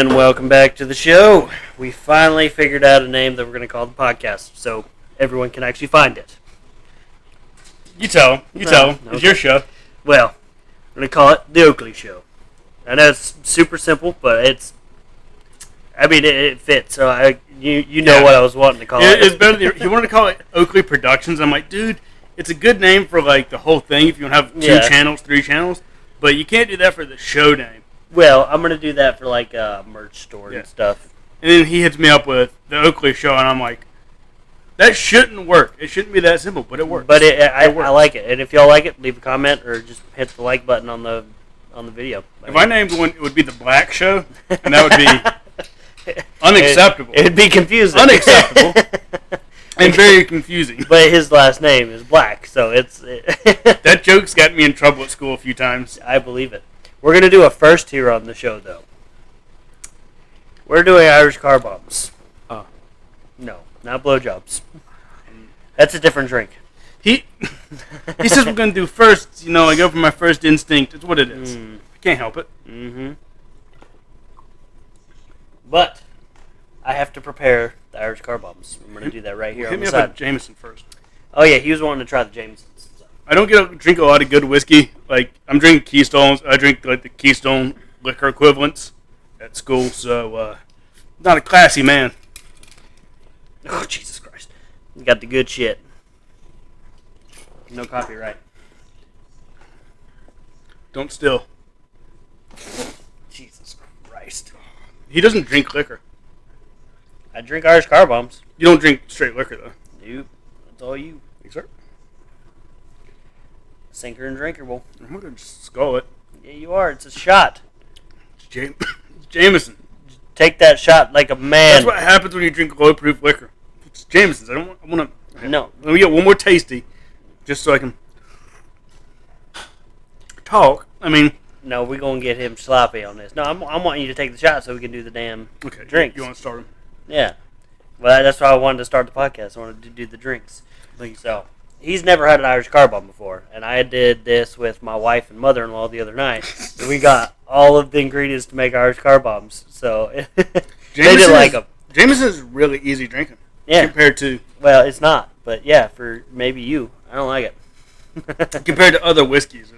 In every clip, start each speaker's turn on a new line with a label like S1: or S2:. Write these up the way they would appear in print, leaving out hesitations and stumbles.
S1: And welcome back to the show. We finally figured out a name that we're going to call the podcast, so everyone can actually find it.
S2: You tell them. It's
S1: Okay.
S2: your show.
S1: Well, we're going to call it the Oakley Show. I know it's super simple, but it fits. So you know what I was wanting to call it.
S2: It's better than, you wanted to call it Oakley Productions. I'm like, dude, it's a good name for like the whole thing if you want to have two channels, 3 channels, but you can't do that for the show name.
S1: Well, I'm going to do that for like a merch store and stuff.
S2: And then he hits me up with the Oakley Show, and I'm like, that shouldn't work. It shouldn't be that simple, but it works.
S1: But I like it. And if y'all like it, leave a comment or just hit the like button on the video.
S2: If I named one, it would be the Black Show, and that would be unacceptable.
S1: It would be confusing.
S2: Unacceptable. And very confusing.
S1: But his last name is Black, so it's...
S2: That joke's got me in trouble at school a few times.
S1: I believe it. We're going to do a first here on the show, though. We're doing Irish car bombs.
S2: Oh.
S1: No, not blowjobs. That's a different drink.
S2: He says we're going to do first. You know, I go for my first instinct. It's what it is. I can't help it.
S1: Mm-hmm. But I have to prepare the Irish car bombs. I'm going to do that right here on the side.
S2: Hit me up with Jameson first.
S1: Oh, yeah, he was wanting to try the Jamesons. So.
S2: I don't drink a lot of good whiskey. Like, I'm drinking Keystones. I drink, like, the Keystone liquor equivalents at school, so, not a classy man.
S1: Oh, Jesus Christ. You got the good shit. No copyright.
S2: Don't steal.
S1: Jesus Christ.
S2: He doesn't drink liquor.
S1: I drink Irish car bombs.
S2: You don't drink straight liquor, though.
S1: Nope. That's all you.
S2: Yes, sir.
S1: Sinker and drinkable.
S2: I'm going to just skull it.
S1: Yeah, you are. It's a shot.
S2: It's Jameson.
S1: Take that shot like a man.
S2: That's what happens when you drink low-proof liquor. It's Jameson's. I want to...
S1: No.
S2: Let me get one more tasty, just so I can talk. I mean...
S1: No, we're going to get him sloppy on this. No, I'm wanting you to take the shot so we can do the damn drinks.
S2: You want to start him?
S1: Yeah. Well, that's why I wanted to start the podcast. I wanted to do the drinks. So, he's never had an Irish car bomb before, and I did this with my wife and mother-in-law the other night. And we got all of the ingredients to make Irish car bombs, so they didn't like them.
S2: Jameson is really easy drinking.
S1: Yeah.
S2: Compared to...
S1: Well, it's not, but yeah, for maybe you. I don't like it.
S2: Compared to other whiskeys,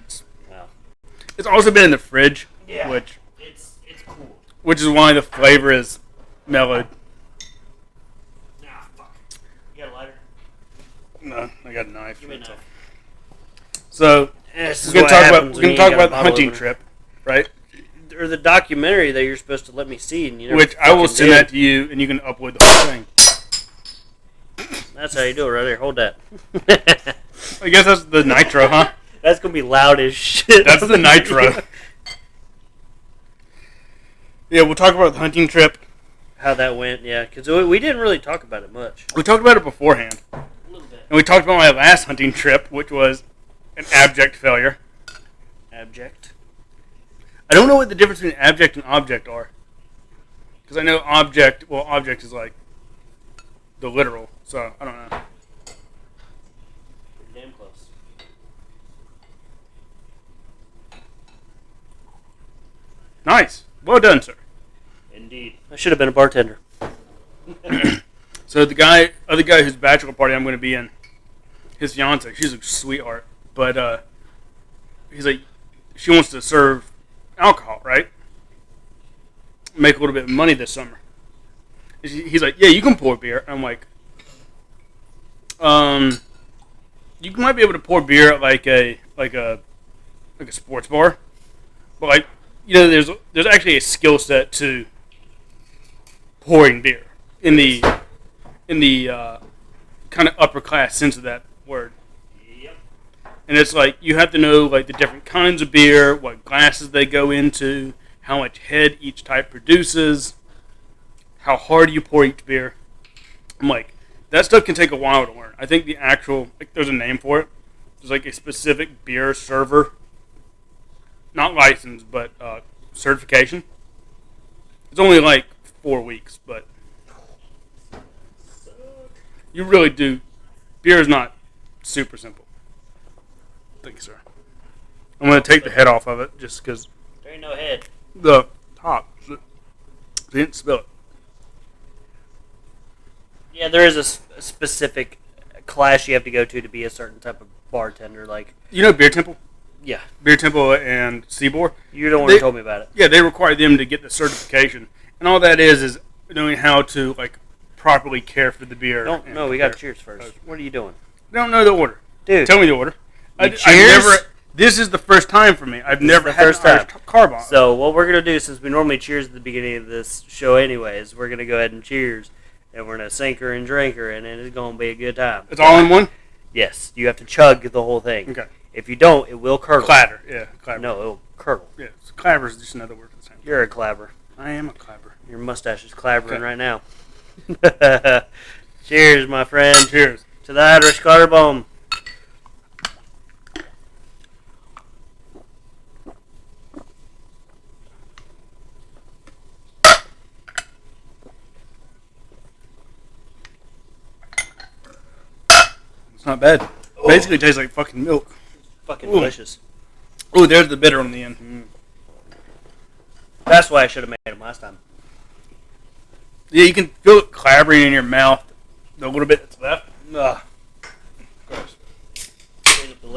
S2: it's also been in the fridge, which
S1: it's cool.
S2: Which is why the flavor is mellowed.
S1: Nah, fuck. You got a lighter?
S2: No, I got a knife.
S1: Give me a knife.
S2: So we're gonna talk about the hunting trip, right?
S1: Or the documentary that you're supposed to let me see, and you never
S2: which I will send that to you, and you can upload the whole thing.
S1: That's how you do it, right there. Hold that.
S2: I guess that's the nitro, huh?
S1: That's going to be loud as shit.
S2: That's the nitro. Yeah, we'll talk about the hunting trip.
S1: How that went, yeah. Because we didn't really talk about it much.
S2: We talked about it beforehand.
S1: A little bit.
S2: And we talked about my last hunting trip, which was an abject failure.
S1: Abject?
S2: I don't know what the difference between abject and object are. Because I know object is like the literal, so I don't know.
S1: Damn close.
S2: Nice. Well done, sir.
S1: Indeed. I should have been a bartender.
S2: So the other guy whose bachelor party I'm going to be in, his fiance, she's a sweetheart, but he's like, she wants to serve alcohol, right? Make a little bit of money this summer. He's like, yeah, you can pour beer. And I'm like, you might be able to pour beer at like a sports bar, but like, you know, there's actually a skill set to pouring beer in the kind of upper class sense of that word.
S1: Yep.
S2: And it's like you have to know like the different kinds of beer, what glasses they go into, how much head each type produces, how hard you pour each beer. I'm like, that stuff can take a while to learn. I think the actual, like, there's a name for it. There's like a specific beer server. Not licensed, but certification. It's only like 4 weeks, but you really do. Beer is not super simple. Thank you, sir. I'm going to take the head off of it just because
S1: There ain't no head.
S2: the top. Didn't spill it.
S1: Yeah, there is a specific class you have to go to be a certain type of bartender. Like,
S2: You know Beer Temple?
S1: yeah,
S2: Beer Temple and Seaboard?
S1: you're the one who told me about it.
S2: Yeah, they require them to get the certification. And all that is knowing how to, like, properly care for the beer.
S1: No, we got to cheers first. What are you doing?
S2: I don't know the order.
S1: Dude.
S2: Tell me the order.
S1: Cheers?
S2: This is the first time for me. I've never
S1: the
S2: had
S1: first
S2: an Irish
S1: time.
S2: car bomb.
S1: So what we're going to do, since we normally cheers at the beginning of this show anyways, we're going to go ahead and cheers. And we're going to sink her and drink her, and it's going to be a good time.
S2: It's all in one?
S1: Yes, you have to chug the whole thing.
S2: Okay.
S1: If you don't, it will curdle.
S2: Clatter. Yeah, clatter.
S1: No, it'll curdle.
S2: Yeah, so clabber is just another word for the same thing.
S1: You're a clabber.
S2: I am a clabber.
S1: Your mustache is clabbering
S2: Okay.
S1: right now. Cheers, my friend.
S2: Cheers.
S1: To the Irish car bomb.
S2: It's not bad. Basically, it tastes like fucking milk.
S1: Fucking
S2: Ooh.
S1: delicious.
S2: Oh, there's the bitter on the end.
S1: That's why I should have made them last time.
S2: Yeah, you can feel it clabbering in your mouth. The little bit that's left. Ugh. Gross.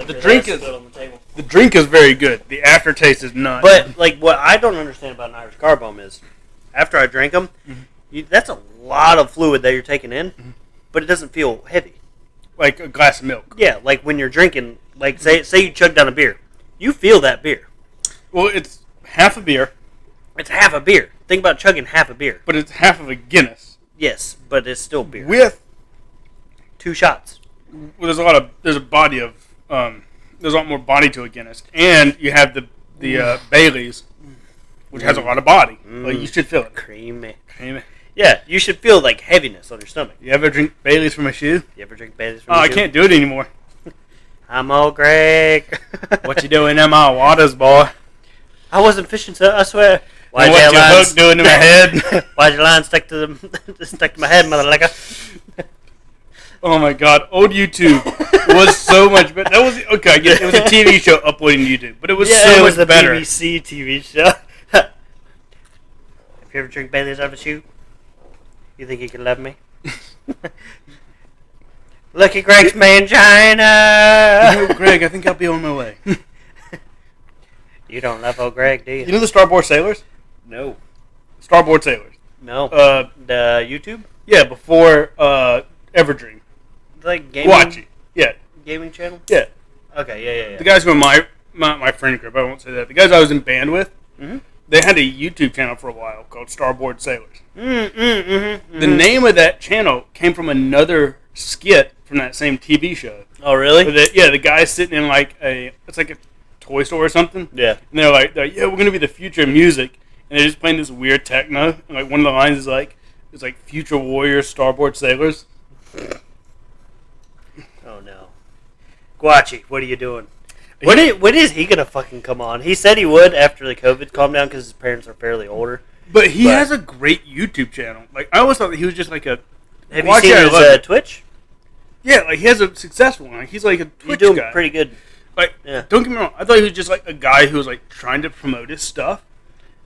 S1: The
S2: drink is-
S1: on the table.
S2: The drink is very good. The aftertaste is not.
S1: But like, what I don't understand about an Irish car bomb is, after I drink them, that's a lot of fluid that you're taking in, but it doesn't feel heavy.
S2: like a glass of milk.
S1: Yeah, like when you're drinking, like say you chug down a beer, you feel that beer.
S2: Well, it's half a beer,
S1: It's half a beer. Think about chugging half a beer.
S2: but it's half of a Guinness.
S1: Yes, but it's still beer.
S2: With
S1: 2 shots.
S2: well, there's a body of there's a lot more body to a Guinness, and you have the Bailey's, which has a lot of body. Like you should feel it.
S1: Creamy.
S2: Creamy.
S1: Yeah, you should feel like heaviness on your stomach.
S2: You ever drink Bailey's from a shoe?
S1: You ever drink Bailey's from
S2: Oh,
S1: a
S2: I
S1: shoe?
S2: can't do it anymore.
S1: I'm old Greg.
S2: What you doing in my waters, boy?
S1: I wasn't fishing, sir. I swear.
S2: And what your hook doing to my head?
S1: Why'd your line stuck to my head, mother licker?
S2: Oh my god, old YouTube was so much better. That was okay. I guess it was a TV show uploading to YouTube, but it was so
S1: it was
S2: much
S1: the
S2: better.
S1: BBC TV show. Have you ever drink Bailey's out of a shoe? You think you can love me? Look at Greg's mangina.
S2: You know, Greg, I think I'll be on my way.
S1: You don't love old Greg, do you?
S2: You know the Starboard Sailors?
S1: No.
S2: Starboard Sailors.
S1: No.
S2: Uh,
S1: The YouTube?
S2: yeah, before Everdream.
S1: Like gaming?
S2: Watch it. Yeah,
S1: Gaming channel?
S2: yeah.
S1: Okay, yeah.
S2: The guys who are my friend group, I won't say that. The guys I was in band with, they had a YouTube channel for a while called Starboard Sailors. The name of that channel came from another skit from that same TV show.
S1: Oh, really?
S2: The guy's sitting in like it's like a toy store or something.
S1: Yeah.
S2: And they're like, yeah, we're gonna be the future of music, and they're just playing this weird techno. And like one of the lines is like, it's like future warriors, starboard sailors.
S1: Oh, no. Guachi, what are you doing? When is he going to fucking come on? He said he would after the COVID calmed down because his parents are fairly older.
S2: But he has a great YouTube channel. Like I always thought that he was just like a.
S1: Have you
S2: Guachi,
S1: seen
S2: I
S1: his
S2: love it.
S1: Twitch?
S2: Yeah, like he has a successful one. Like, he's like a
S1: He's
S2: Twitch
S1: doing
S2: guy.
S1: pretty good.
S2: Like,
S1: Yeah.
S2: don't get me wrong. I thought he was just like a guy who was like trying to promote his stuff.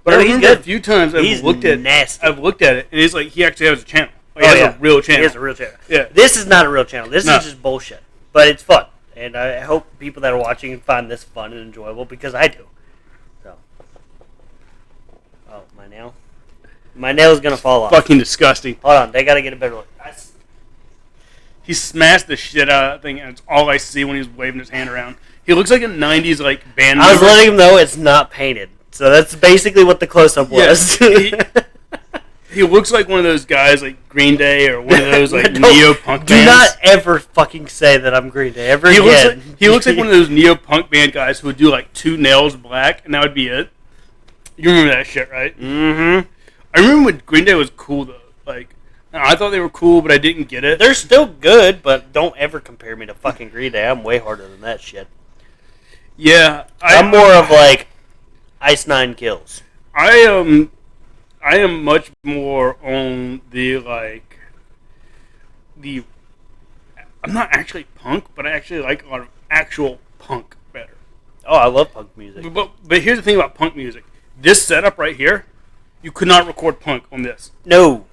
S2: But
S1: No,
S2: I
S1: he's
S2: remember
S1: good.
S2: a few times
S1: He's nasty.
S2: I've looked at it, and he's like he actually has a channel. Like, he has a real channel.
S1: He has a real channel.
S2: Yeah.
S1: This is not a real channel. This
S2: No.
S1: is just bullshit. But it's fun. And I hope people that are watching find this fun and enjoyable because I do. So. Oh, my nail. My nail's going to fall off.
S2: Fucking disgusting.
S1: Hold on. They got to get a better look.
S2: He smashed the shit out of that thing, and it's all I see when he's waving his hand around. He looks like a '90s like band.
S1: I was
S2: member.
S1: letting him know it's not painted. So that's basically what the close-up was.
S2: He looks like one of those guys like Green Day or one of those like
S1: Don't-
S2: neo-punk
S1: Do
S2: bands.
S1: not ever fucking say that I'm Green Day ever
S2: He
S1: again.
S2: looks like one of those neo-punk band guys who would do like 2 nails black, and that would be it. You remember that shit, right?
S1: Mm-hmm.
S2: I remember when Green Day was cool though. Like, I thought they were cool, but I didn't get it.
S1: They're still good, but don't ever compare me to fucking Green Day. I'm way harder than that shit.
S2: Yeah,
S1: I'm more of like Ice Nine Kills.
S2: I am much more on the like the. I'm not actually punk, but I actually like a lot of actual punk better.
S1: Oh, I love punk music.
S2: But here's the thing about punk music. This setup right here You could not record punk on this.
S1: No.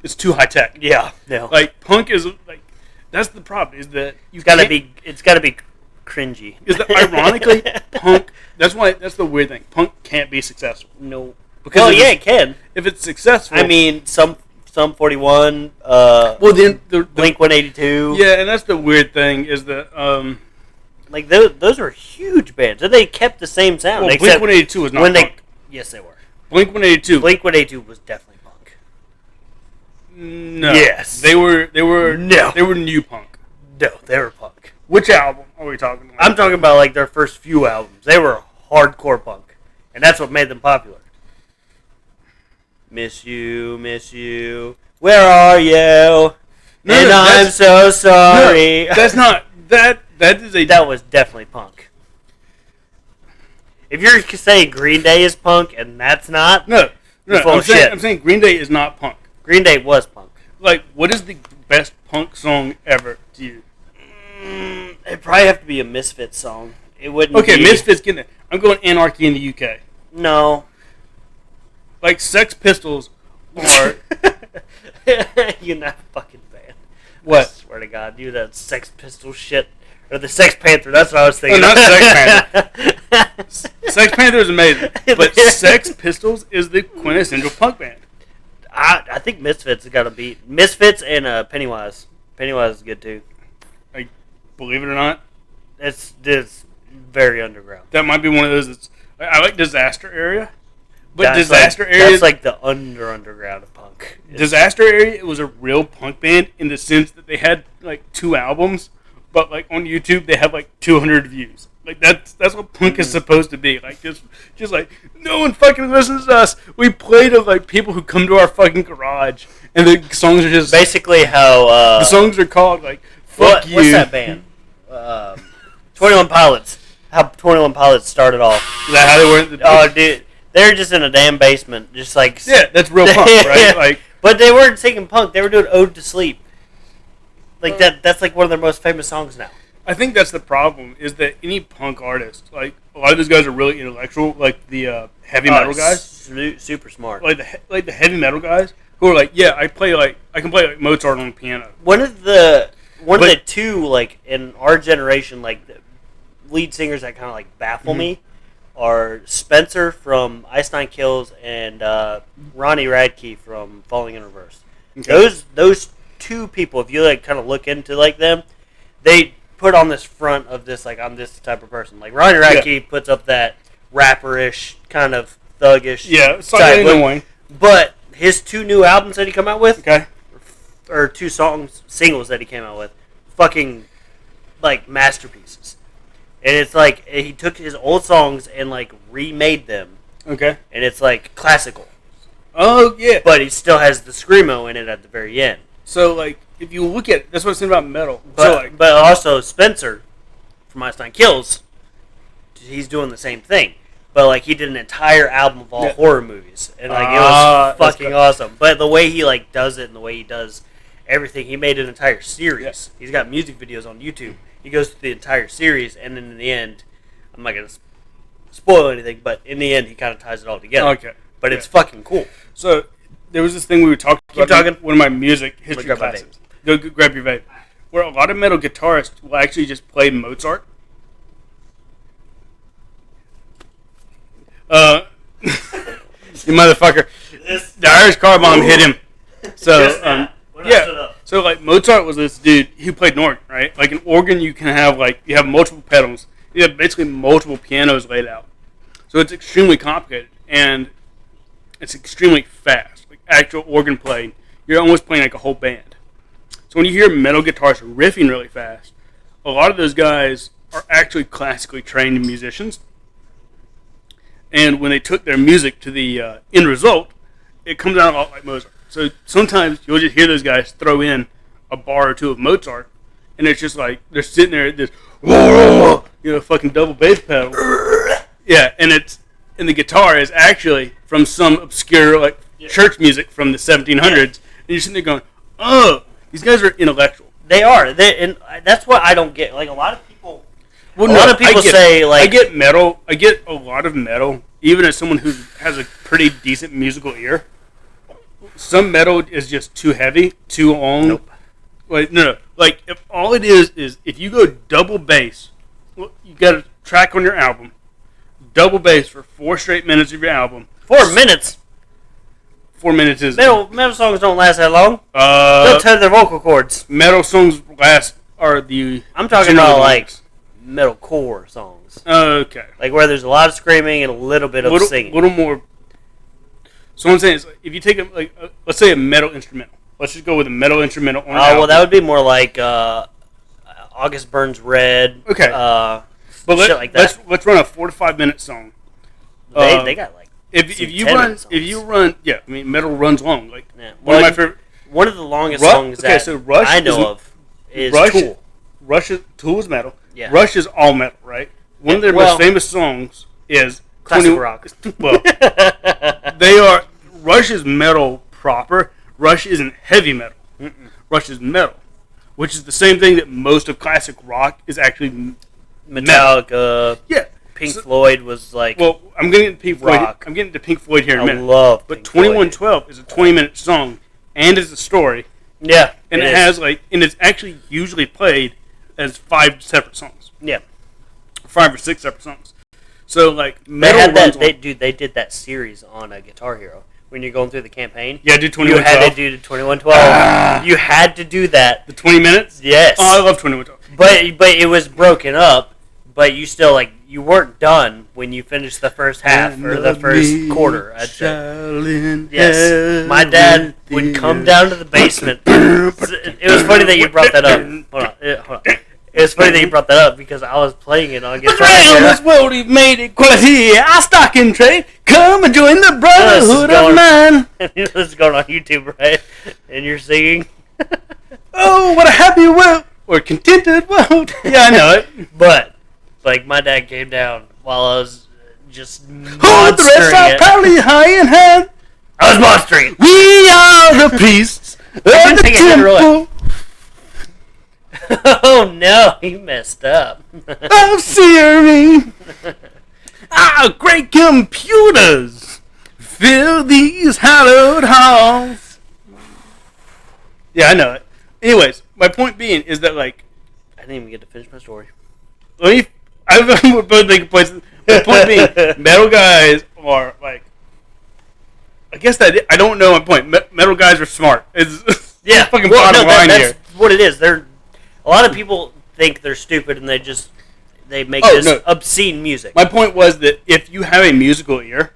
S2: It's too high tech.
S1: Yeah, no.
S2: Like punk is like that's the problem is that
S1: it's gotta be cringy.
S2: Is that ironically punk? That's the weird thing. Punk can't be successful.
S1: No. Because it can.
S2: If it's successful,
S1: I mean, some 41.
S2: Well, then the
S1: Blink 182.
S2: Yeah, and that's the weird thing is that
S1: like those were huge bands, and they kept the same sound.
S2: Well, Blink 182 was not punk.
S1: Yes, they were.
S2: Blink 182.
S1: Blink 182 was definitely punk.
S2: No.
S1: Yes.
S2: They were.
S1: No.
S2: They were new punk.
S1: No, they were punk.
S2: Which album are we talking about?
S1: I'm talking about like their first few albums. They were hardcore punk, and that's what made them popular. Miss you, where are you? I'm so sorry.
S2: No, that's not that
S1: was definitely punk. If you're saying Green Day is punk and that's not,
S2: I'm saying Green Day is not punk.
S1: Green Day was punk.
S2: Like, what is the best punk song ever to you?
S1: It'd probably have to be a Misfits song. It wouldn't.
S2: Okay, Misfits get it. I'm going Anarchy in the UK.
S1: No.
S2: Like Sex Pistols are.
S1: You're not fucking bad.
S2: What?
S1: I swear to God, you that Sex Pistol shit. Or the Sex Panther, that's what I was thinking.
S2: Oh, not Sex Panther. Sex Panther is amazing. But Sex Pistols is the quintessential punk band.
S1: I think Misfits has got to beat. Misfits and Pennywise. Pennywise is good too.
S2: Like, believe it or not.
S1: It's very underground.
S2: That might be one of those. I like Disaster Area. But Disaster Area...
S1: That's like the underground of punk.
S2: Disaster Area, it was a real punk band in the sense that they had like 2 albums, but like on YouTube they have like 200 views. Like that's what punk is supposed to be. Like just like no one fucking listens to us. We play to like people who come to our fucking garage, and the songs are just
S1: basically how
S2: the songs are called like fuck you.
S1: What's that band? 21 Pilots. How 21 Pilots started off.
S2: Is that how they were?
S1: Oh, dude. They're just in a damn basement, just like...
S2: Yeah, that's real punk, right? Like,
S1: but they weren't singing punk. They were doing Ode to Sleep. Like, that's like one of their most famous songs now.
S2: I think that's the problem, is that any punk artist, like, a lot of those guys are really intellectual, like the heavy metal guys.
S1: Super smart.
S2: Like the heavy metal guys, who are like, yeah, I can play like Mozart on the piano.
S1: One of the two, like, in our generation, like, the lead singers that kind of, like, baffle me are Spencer from Ice Nine Kills and Ronnie Radke from Falling in Reverse. Okay. Those two people, if you like kind of look into like them, they put on this front of this like I'm this type of person. Like Ronnie Radke puts up that rapperish kind of thuggish.
S2: Yeah, slightly annoying.
S1: But his 2 new albums that he come out with,
S2: okay,
S1: or 2 singles that he came out with, fucking like masterpieces. And it's like he took his old songs and like remade them.
S2: Okay.
S1: And it's like classical.
S2: Oh yeah.
S1: But he still has the screamo in it at the very end.
S2: So like if you look at it, that's what I'm saying about metal.
S1: But also Spencer from Ice Nine Kills, he's doing the same thing. But like he did an entire album of all horror movies. And like it was fucking awesome. But the way he like does it and the way he does everything, he made an entire series. Yeah. He's got music videos on YouTube. He goes through the entire series, and then in the end, I'm not going to spoil anything, but in the end, he kind of ties it all together.
S2: Okay.
S1: But it's fucking cool.
S2: So, there was this thing we were talking about in one of my music history classes. Go grab your vape. Where a lot of metal guitarists will actually just play Mozart. You motherfucker. The Irish car bomb hit him. So, So, like, Mozart was this dude who played an organ, right? Like, an organ you can have, like, you have multiple pedals. You have basically multiple pianos laid out. So it's extremely complicated, and it's extremely fast. Like, actual organ playing, you're almost playing like a whole band. So when you hear metal guitarists riffing really fast, a lot of those guys are actually classically trained musicians. And when they took their music to the end result, it comes out a lot like Mozart. So sometimes you'll just hear those guys throw in a bar or 2 of Mozart, and it's just like they're sitting there at this, fucking double bass pedal. Yeah, and the guitar is actually from some obscure like church music from the 1700s, and you're sitting there going, oh, these guys are intellectual.
S1: They are. And that's what I don't get. Like a lot of people.
S2: Well,
S1: a lot of people say like
S2: I get metal. I get a lot of metal even as someone who has a pretty decent musical ear, some metal is just too heavy, too long.
S1: Nope.
S2: Like, no. Like, if all it is if you go double bass, you got a track on your album, double bass for 4 straight minutes of your album.
S1: 4 minutes?
S2: 4 minutes is...
S1: Metal songs don't last that long. They'll tell their vocal cords.
S2: Metal songs are the...
S1: I'm talking about, like, metalcore songs.
S2: Okay.
S1: Like, where there's a lot of screaming and a little bit of singing.
S2: A little more... So what I'm saying is, if you take, let's say a metal instrumental. Let's just go with a metal instrumental on an album.
S1: Well, that would be more like August Burns Red.
S2: Okay. But
S1: shit like that.
S2: Let's run a 4 to 5 minute song.
S1: They got like
S2: if you run metal runs long. Like one of my favorite.
S1: One of the longest songs that I know of is Tool.
S2: Tool is metal.
S1: Yeah.
S2: Rush is all metal, right? One of their most famous songs is
S1: classic rock.
S2: Well, Rush is metal proper. Rush isn't heavy metal. Mm-mm. Rush is metal, which is the same thing that most of classic rock is actually
S1: Metallica.
S2: Metal. Yeah.
S1: Pink Floyd was like.
S2: Well, I'm getting to Pink Floyd.
S1: Rock.
S2: I'm getting to Pink Floyd here in a minute.
S1: I love.
S2: But 2112 is a 20-minute song, and it's a story.
S1: Yeah.
S2: And it has and it's actually usually played as 5 separate songs.
S1: Yeah.
S2: 5 or 6 separate songs. So like
S1: metal they did that series on Guitar Hero. When you're going through the campaign,
S2: do 2112. You
S1: had to do the 2112. You had to do that.
S2: The 20 minutes?
S1: Yes.
S2: Oh, I love 2112.
S1: But it was broken up. But you still you weren't done when you finished the first half or the first quarter. I'd say. Yes. My dad would come down to the basement. It was funny that you brought that up. Hold on. It was funny that you brought that up because I was playing it on Guitar Hero.
S2: This world he made it quality. I stock in trade. Come and join the brotherhood of man.
S1: This is going on YouTube, right? And you're singing.
S2: Oh, what a happy world or contented world. Yeah, I know it.
S1: But my dad came down while I was just
S2: hold the rest are probably high in hand.
S1: I was monstering.
S2: We are the priests of the temple.
S1: Oh no, he messed up.
S2: Of Siri. Great computers fill these hallowed halls. Yeah, I know it. Anyways, my point being is that I
S1: didn't even get to finish my story.
S2: I'm both making points. The point being, metal guys are I guess that I don't know my point. Metal guys are smart. It's fucking bottom line here.
S1: That's what it is. A lot of people think they're stupid and they make obscene music.
S2: My point was that if you have a musical ear,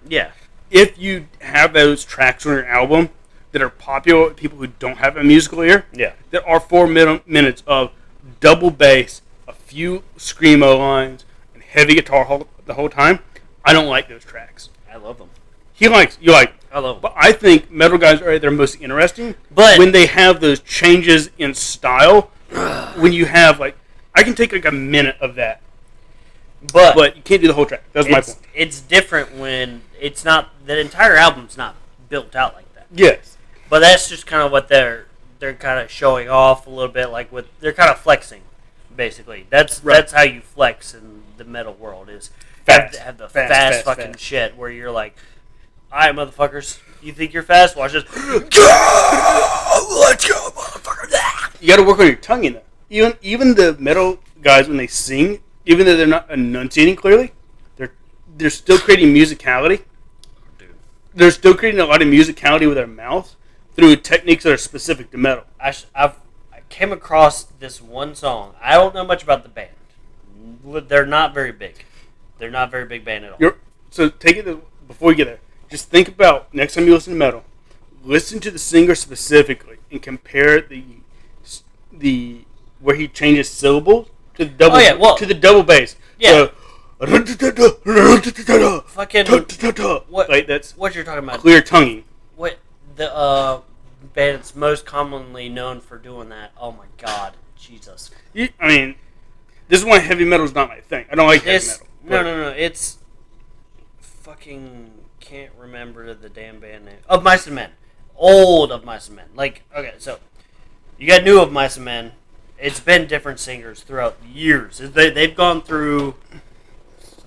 S2: if you have those tracks on your album that are popular with people who don't have a musical ear, there are 4 minutes of double bass, a few screamo lines, and heavy guitar the whole time. I don't like those tracks.
S1: I love them.
S2: You like them.
S1: I love them.
S2: But I think metal guys are their most interesting
S1: but
S2: when they have those changes in style. When you have I can take a minute of that, but you can't do the whole track. That's my point. It's
S1: different when it's not the entire album's not built out like that.
S2: Yes,
S1: but that's just kind of what they're kind of showing off a little bit. They're kind of flexing, basically. That's how you flex in the metal world is have the fast fucking shit where you're like, all right, motherfuckers, you think you're fast? Watch this. Let's go, motherfucker.
S2: You got to work on your tonguing though. Even the metal guys when they sing, even though they're not enunciating clearly, they're still creating musicality. Dude. They're still creating a lot of musicality with their mouth through techniques that are specific to metal.
S1: I came across this one song. I don't know much about the band. They're not very big. They're not a very big band at all.
S2: So take it before you get there. Just think about next time you listen to metal, listen to the singer specifically and compare the where he changes syllables to the double to the double bass.
S1: Yeah.
S2: So,
S1: fucking
S2: what? That's
S1: what you're talking about.
S2: Clear tonguing.
S1: What the band that's most commonly known for doing that? Oh my god, Jesus.
S2: I mean, this is why heavy metal is not my thing. I don't like heavy metal.
S1: No. It's fucking can't remember the damn band name. Of Mice and Men. Old Of Mice and Men. Okay, so you got new Of Mice and Men. It's been different singers throughout the years. They've gone through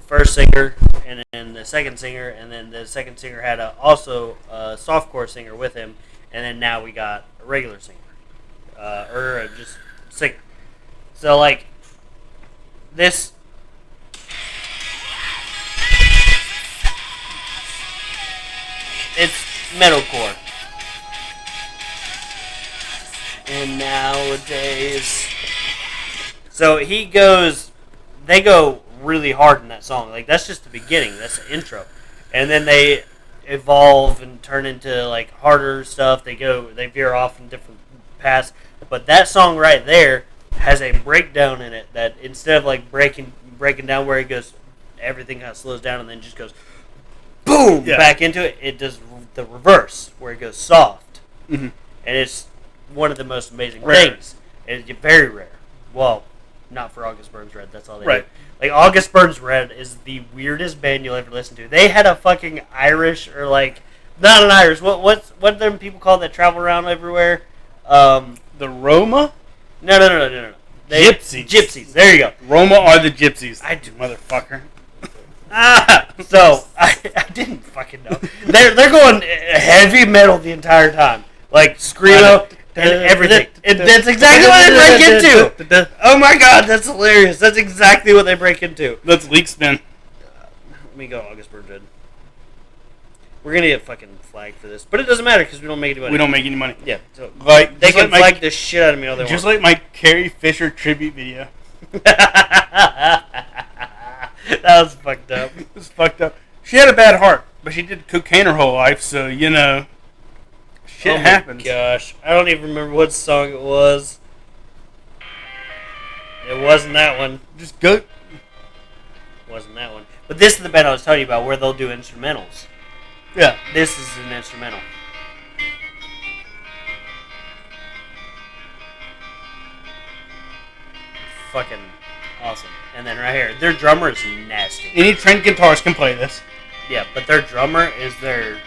S1: first singer, and then the second singer, and then the second singer had also a softcore singer with him, and then now we got a regular singer, or just singer. So like this. It's metalcore. And nowadays, so they go really hard in that song. Like that's just the beginning. That's the intro, and then they evolve and turn into like harder stuff. They veer off in different paths. But that song right there has a breakdown in it that instead of like breaking down where it goes, everything kind of slows down and then just goes boom back into it. It does the reverse where it goes soft, and it's one of the most amazing things. It's very rare. Well, not for August Burns Red. That's all they do. Like August Burns Red is the weirdest band you'll ever listen to. They had a fucking Irish or like not an Irish. What them people call that travel around everywhere?
S2: The Roma?
S1: No.
S2: Gypsies.
S1: Gypsies. There you go.
S2: Roma are the gypsies.
S1: I do,
S2: motherfucker.
S1: So I didn't fucking know. They're going heavy metal the entire time, like screamo and everything. That's exactly what they break into. Oh my god, that's hilarious. That's exactly what they break into.
S2: Let's leak spin.
S1: Let me go, August Burns Red. We're gonna get fucking flagged for this, but it doesn't matter because we don't make any money.
S2: We don't make any money.
S1: Yeah, so
S2: like
S1: they can flag the shit out of me all they want.
S2: Just like my Carrie Fisher tribute video.
S1: That was fucked up.
S2: It was fucked up. She had a bad heart, but she did cocaine her whole life, so, you know, shit happens.
S1: Oh my gosh. I don't even remember what song it was. It wasn't that one.
S2: Just go.
S1: It wasn't that one. But this is the band I was telling you about where they'll do instrumentals.
S2: Yeah.
S1: This is an instrumental. Fucking awesome. And then right here, their drummer is nasty.
S2: Any trained guitarist can play this.
S1: Yeah, but their drummer is their...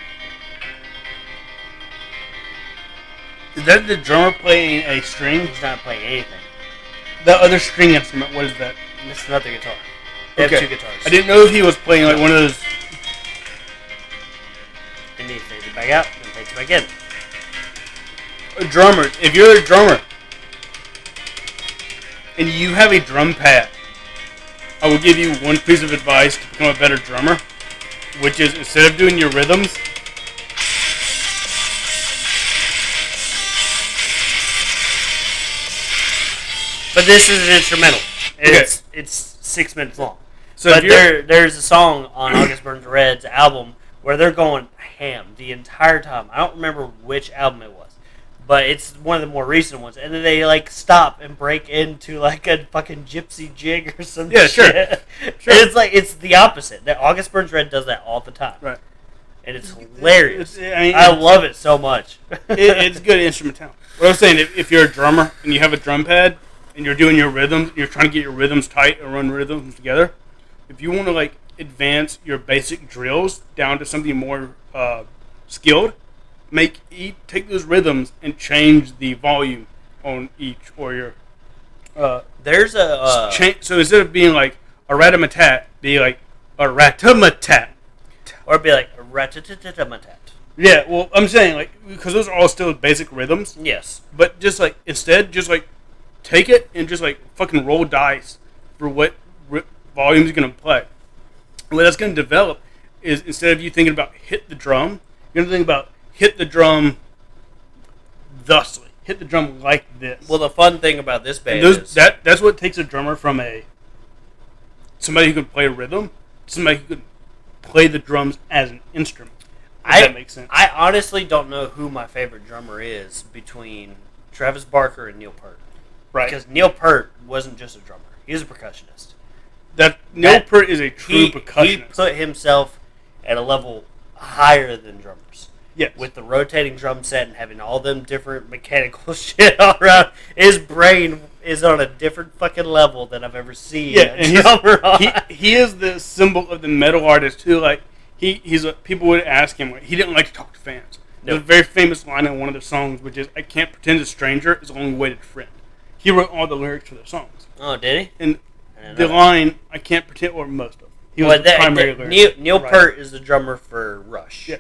S2: Is that the drummer playing a string?
S1: He's not playing anything.
S2: The other string instrument, what is that?
S1: This is not the guitar. They have two guitars.
S2: I didn't know if he was playing like one of those...
S1: And he fades it back out, and fades it back in.
S2: A drummer. If you're a drummer, and you have a drum pad, I will give you one piece of advice to become a better drummer, which is instead of doing your rhythms,
S1: but this is an instrumental. It's 6 minutes long. So but there's a song on August Burns Red's album where they're going ham the entire time. I don't remember which album it was, but it's one of the more recent ones. And then they like stop and break into like a fucking gypsy jig or some shit. Sure. It's the opposite. That August Burns Red does that all the time.
S2: Right.
S1: And it's hilarious. I love it so much.
S2: It's good instrumental. What I'm saying, if you're a drummer and you have a drum pad and you're doing your rhythms, you're trying to get your rhythms tight and run rhythms together. If you want to like advance your basic drills down to something more skilled, take those rhythms and change the volume on each or your.
S1: There's a
S2: so instead of being like a ratatat, be like a ratamatat,
S1: or be like a ratatatatat.
S2: Yeah, well, I'm saying like because those are all still basic rhythms.
S1: Yes,
S2: but just like instead, just like take it and just like fucking roll dice for what volume you're gonna play. What that's gonna develop is instead of you thinking about hit the drum, you're gonna think about hit the drum thusly. Hit the drum like this.
S1: Well, the fun thing about this band is
S2: that's what takes a drummer from somebody who can play a rhythm to somebody who can play the drums as an instrument. If that makes sense.
S1: I honestly don't know who my favorite drummer is between Travis Barker and Neil Peart.
S2: Right.
S1: Because Neil Peart wasn't just a drummer; he was a percussionist.
S2: Neil Peart is a true percussionist.
S1: He put himself at a level higher than drummers.
S2: Yes.
S1: With the rotating drum set and having all them different mechanical shit all around, his brain is on a different fucking level than I've ever seen a drummer on.
S2: He is the symbol of the metal artist who, like, people would ask him, like, he didn't like to talk to fans. There's a very famous line in one of their songs, which is, "I can't pretend a stranger is the only way to friend." He wrote all the lyrics for their songs.
S1: Oh, did he?
S2: And the line, "I can't pretend," or most of them, He was primarily
S1: Neil Peart is the drummer for Rush.
S2: Yeah.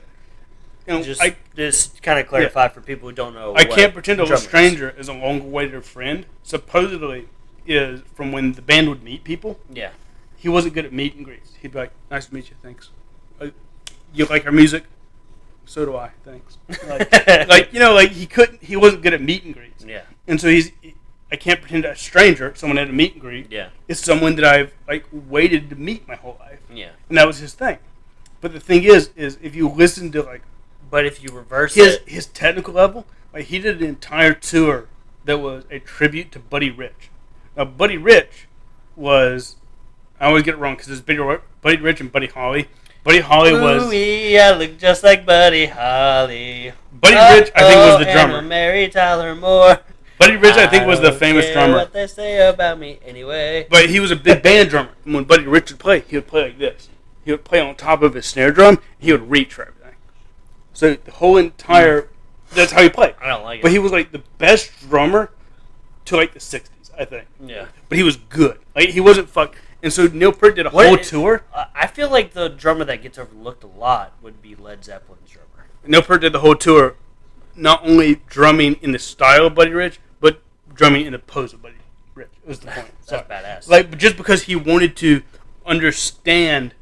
S2: And
S1: just kind of clarify for people who don't know.
S2: I Can't Pretend to Love a Stranger is a long-awaited friend. Supposedly, is from when the band would meet people.
S1: Yeah.
S2: He wasn't good at meet and greets. He'd be like, "Nice to meet you, thanks. You like our music? So do I, thanks." He wasn't good at meet and greets.
S1: Yeah.
S2: And so I Can't Pretend to a Stranger, someone at a meet and greet.
S1: Yeah.
S2: Is someone that I've waited to meet my whole life.
S1: Yeah.
S2: And that was his thing. But the thing is if you listen to
S1: but if you reverse
S2: his technical level, he did an entire tour that was a tribute to Buddy Rich. Now, Buddy Rich was, I always get it wrong because it's Buddy Rich and Buddy Holly. Buddy Holly was.
S1: Ooh, I look just like Buddy Holly.
S2: Buddy Rich, I think, was the drummer.
S1: Mary Tyler Moore.
S2: Buddy Rich, I think, was the famous drummer.
S1: What they say about me anyway.
S2: But he was a big band drummer. And when Buddy Rich would play, he would play like this. He would play on top of his snare drum. He would reach for everything. So the whole entire, that's how he played.
S1: I don't like it.
S2: But he was the best drummer to the 60s, I think.
S1: Yeah.
S2: But he was good. He wasn't fucked. And so Neil Peart did a whole tour.
S1: I feel like the drummer that gets overlooked a lot would be Led Zeppelin's drummer.
S2: Neil Peart did the whole tour, not only drumming in the style of Buddy Rich, but drumming in the pose of Buddy Rich. Was the point.
S1: That's badass.
S2: But just because he wanted to understand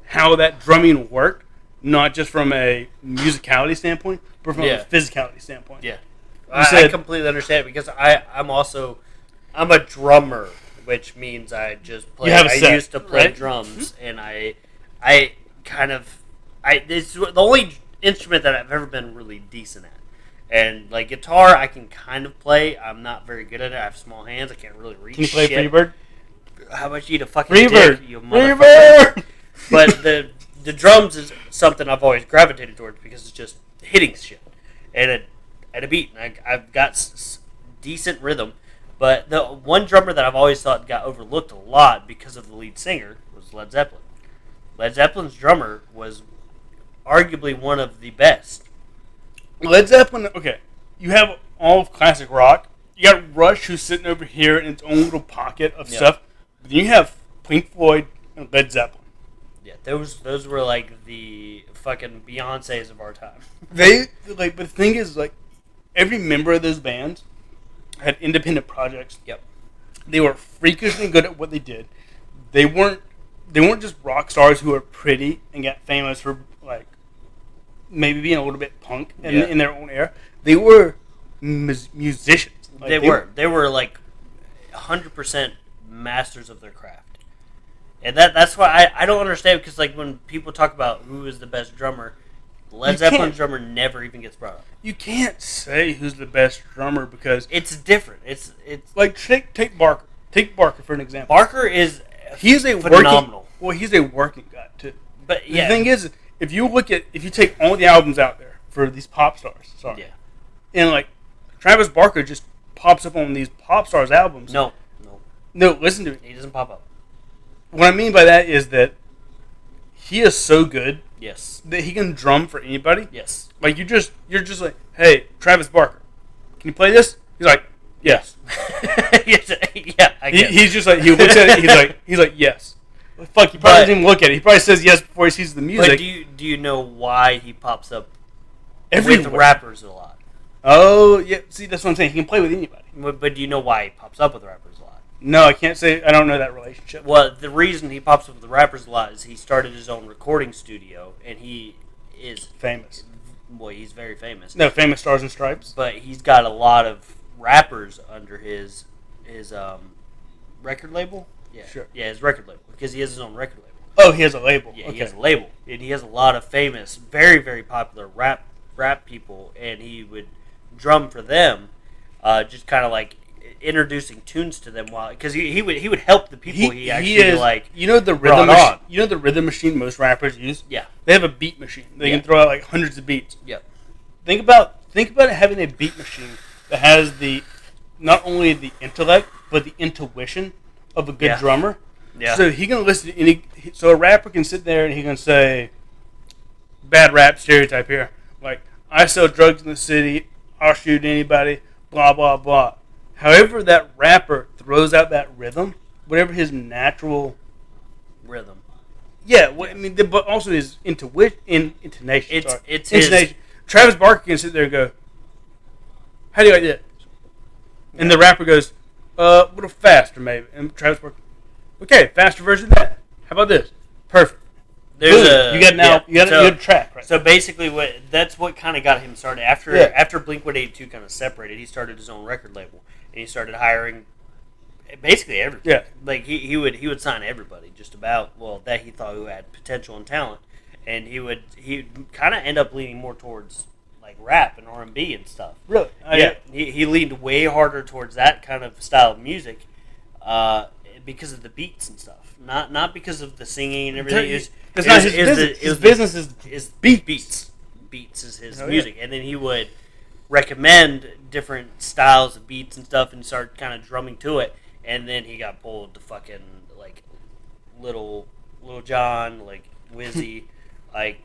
S2: how that drumming worked, not just from a musicality standpoint, but from a physicality standpoint.
S1: Yeah. I completely understand because I'm a drummer, which means I just play. I used to play drums, and it's the only instrument that I've ever been really decent at. And guitar, I can kind of play. I'm not very good at it. I have small hands. I can't really reach.
S2: Can you play Freebird?
S1: How about you eat a fucking
S2: Freebird?
S1: Dick, you motherfucker? But the drums is something I've always gravitated towards because it's just hitting shit at a beat. And I've got decent rhythm. But the one drummer that I've always thought got overlooked a lot because of the lead singer was Led Zeppelin. Led Zeppelin's drummer was arguably one of the best.
S2: Led Zeppelin, okay, you have all of classic rock. You got Rush, who's sitting over here in its own little pocket of stuff. But then you have Pink Floyd and Led Zeppelin.
S1: Yeah, those were the fucking Beyoncés of our time.
S2: But the thing is, every member of those bands had independent projects.
S1: Yep.
S2: They were freakishly good at what they did. They weren't just rock stars who were pretty and got famous for maybe being a little bit punk in their own era. They were musicians.
S1: They were 100% masters of their craft. And that's why I don't understand because when people talk about who is the best drummer, Led Zeppelin's drummer never even gets brought up.
S2: You can't say who's the best drummer because
S1: it's different. It's
S2: take Barker. Take Barker for an example.
S1: Barker is phenomenal.
S2: He's a working guy too.
S1: But
S2: the thing is, if you take all the albums out there for these pop stars, and Travis Barker just pops up on these pop stars albums.
S1: No,
S2: listen to me.
S1: He doesn't pop up.
S2: What I mean by that is that he is so good.
S1: Yes.
S2: That he can drum for anybody.
S1: Yes.
S2: You're just like, hey, Travis Barker, can you play this? He's like, yes.
S1: Yeah, I guess.
S2: He's just he looks at it. He's like, yes. Fuck, he probably doesn't even look at it. He probably says yes before he sees the music.
S1: But do you know why he pops up
S2: with
S1: rappers a lot?
S2: Oh yeah, see that's what I'm saying. He can play with anybody.
S1: But do you know why he pops up with rappers a lot?
S2: No, I can't say. I don't know that relationship.
S1: Well, the reason he pops up with the rappers a lot is he started his own recording studio, and he is
S2: famous.
S1: Well, he's very famous.
S2: No, famous Stars and Stripes.
S1: But he's got a lot of rappers under his record label. Yeah,
S2: sure.
S1: Yeah, his record label because he has his own record label.
S2: Oh, he has a label.
S1: Yeah, he has a label, and he has a lot of famous, very very popular rap people, and he would drum for them, just kind of introducing tunes to them because he would help the people he actually
S2: you know the rhythm machine, you know the rhythm machine most rappers use.
S1: Yeah,
S2: they have a beat machine. They can throw out hundreds of beats.
S1: Yep.
S2: Think about having a beat machine that has not only the intellect but the intuition of a good drummer.
S1: Yeah.
S2: So he can listen to so a rapper can sit there and he can say, bad rap stereotype here, I sell drugs in the city, I'll shoot anybody, blah blah blah. However, that rapper throws out that rhythm, whatever his natural
S1: rhythm
S2: Yeah, well, I mean, but also his intonation.
S1: It's
S2: Intonation.
S1: his.
S2: Travis Barker can sit there and go, "How do you like that?" And the rapper goes, "A little faster, maybe." And Travis Barker, "Okay, faster version of that. How about this? Perfect." You got a track, right?
S1: So basically, that's what kind of got him started. After Blink-182 kind of separated, he started his own record label, and he started hiring basically everybody.
S2: Yeah,
S1: like he would sign everybody just about that he thought who had potential and talent, and he kind of end up leaning more towards like rap and R&B and stuff.
S2: Really?
S1: He leaned way harder towards that kind of style of music, because of the beats and stuff, not because of the singing and everything. His business is beats. Beats is his music, and then he would recommend different styles of beats and stuff, and start kind of drumming to it. And then he got pulled to fucking like Little John, like Wizzy, like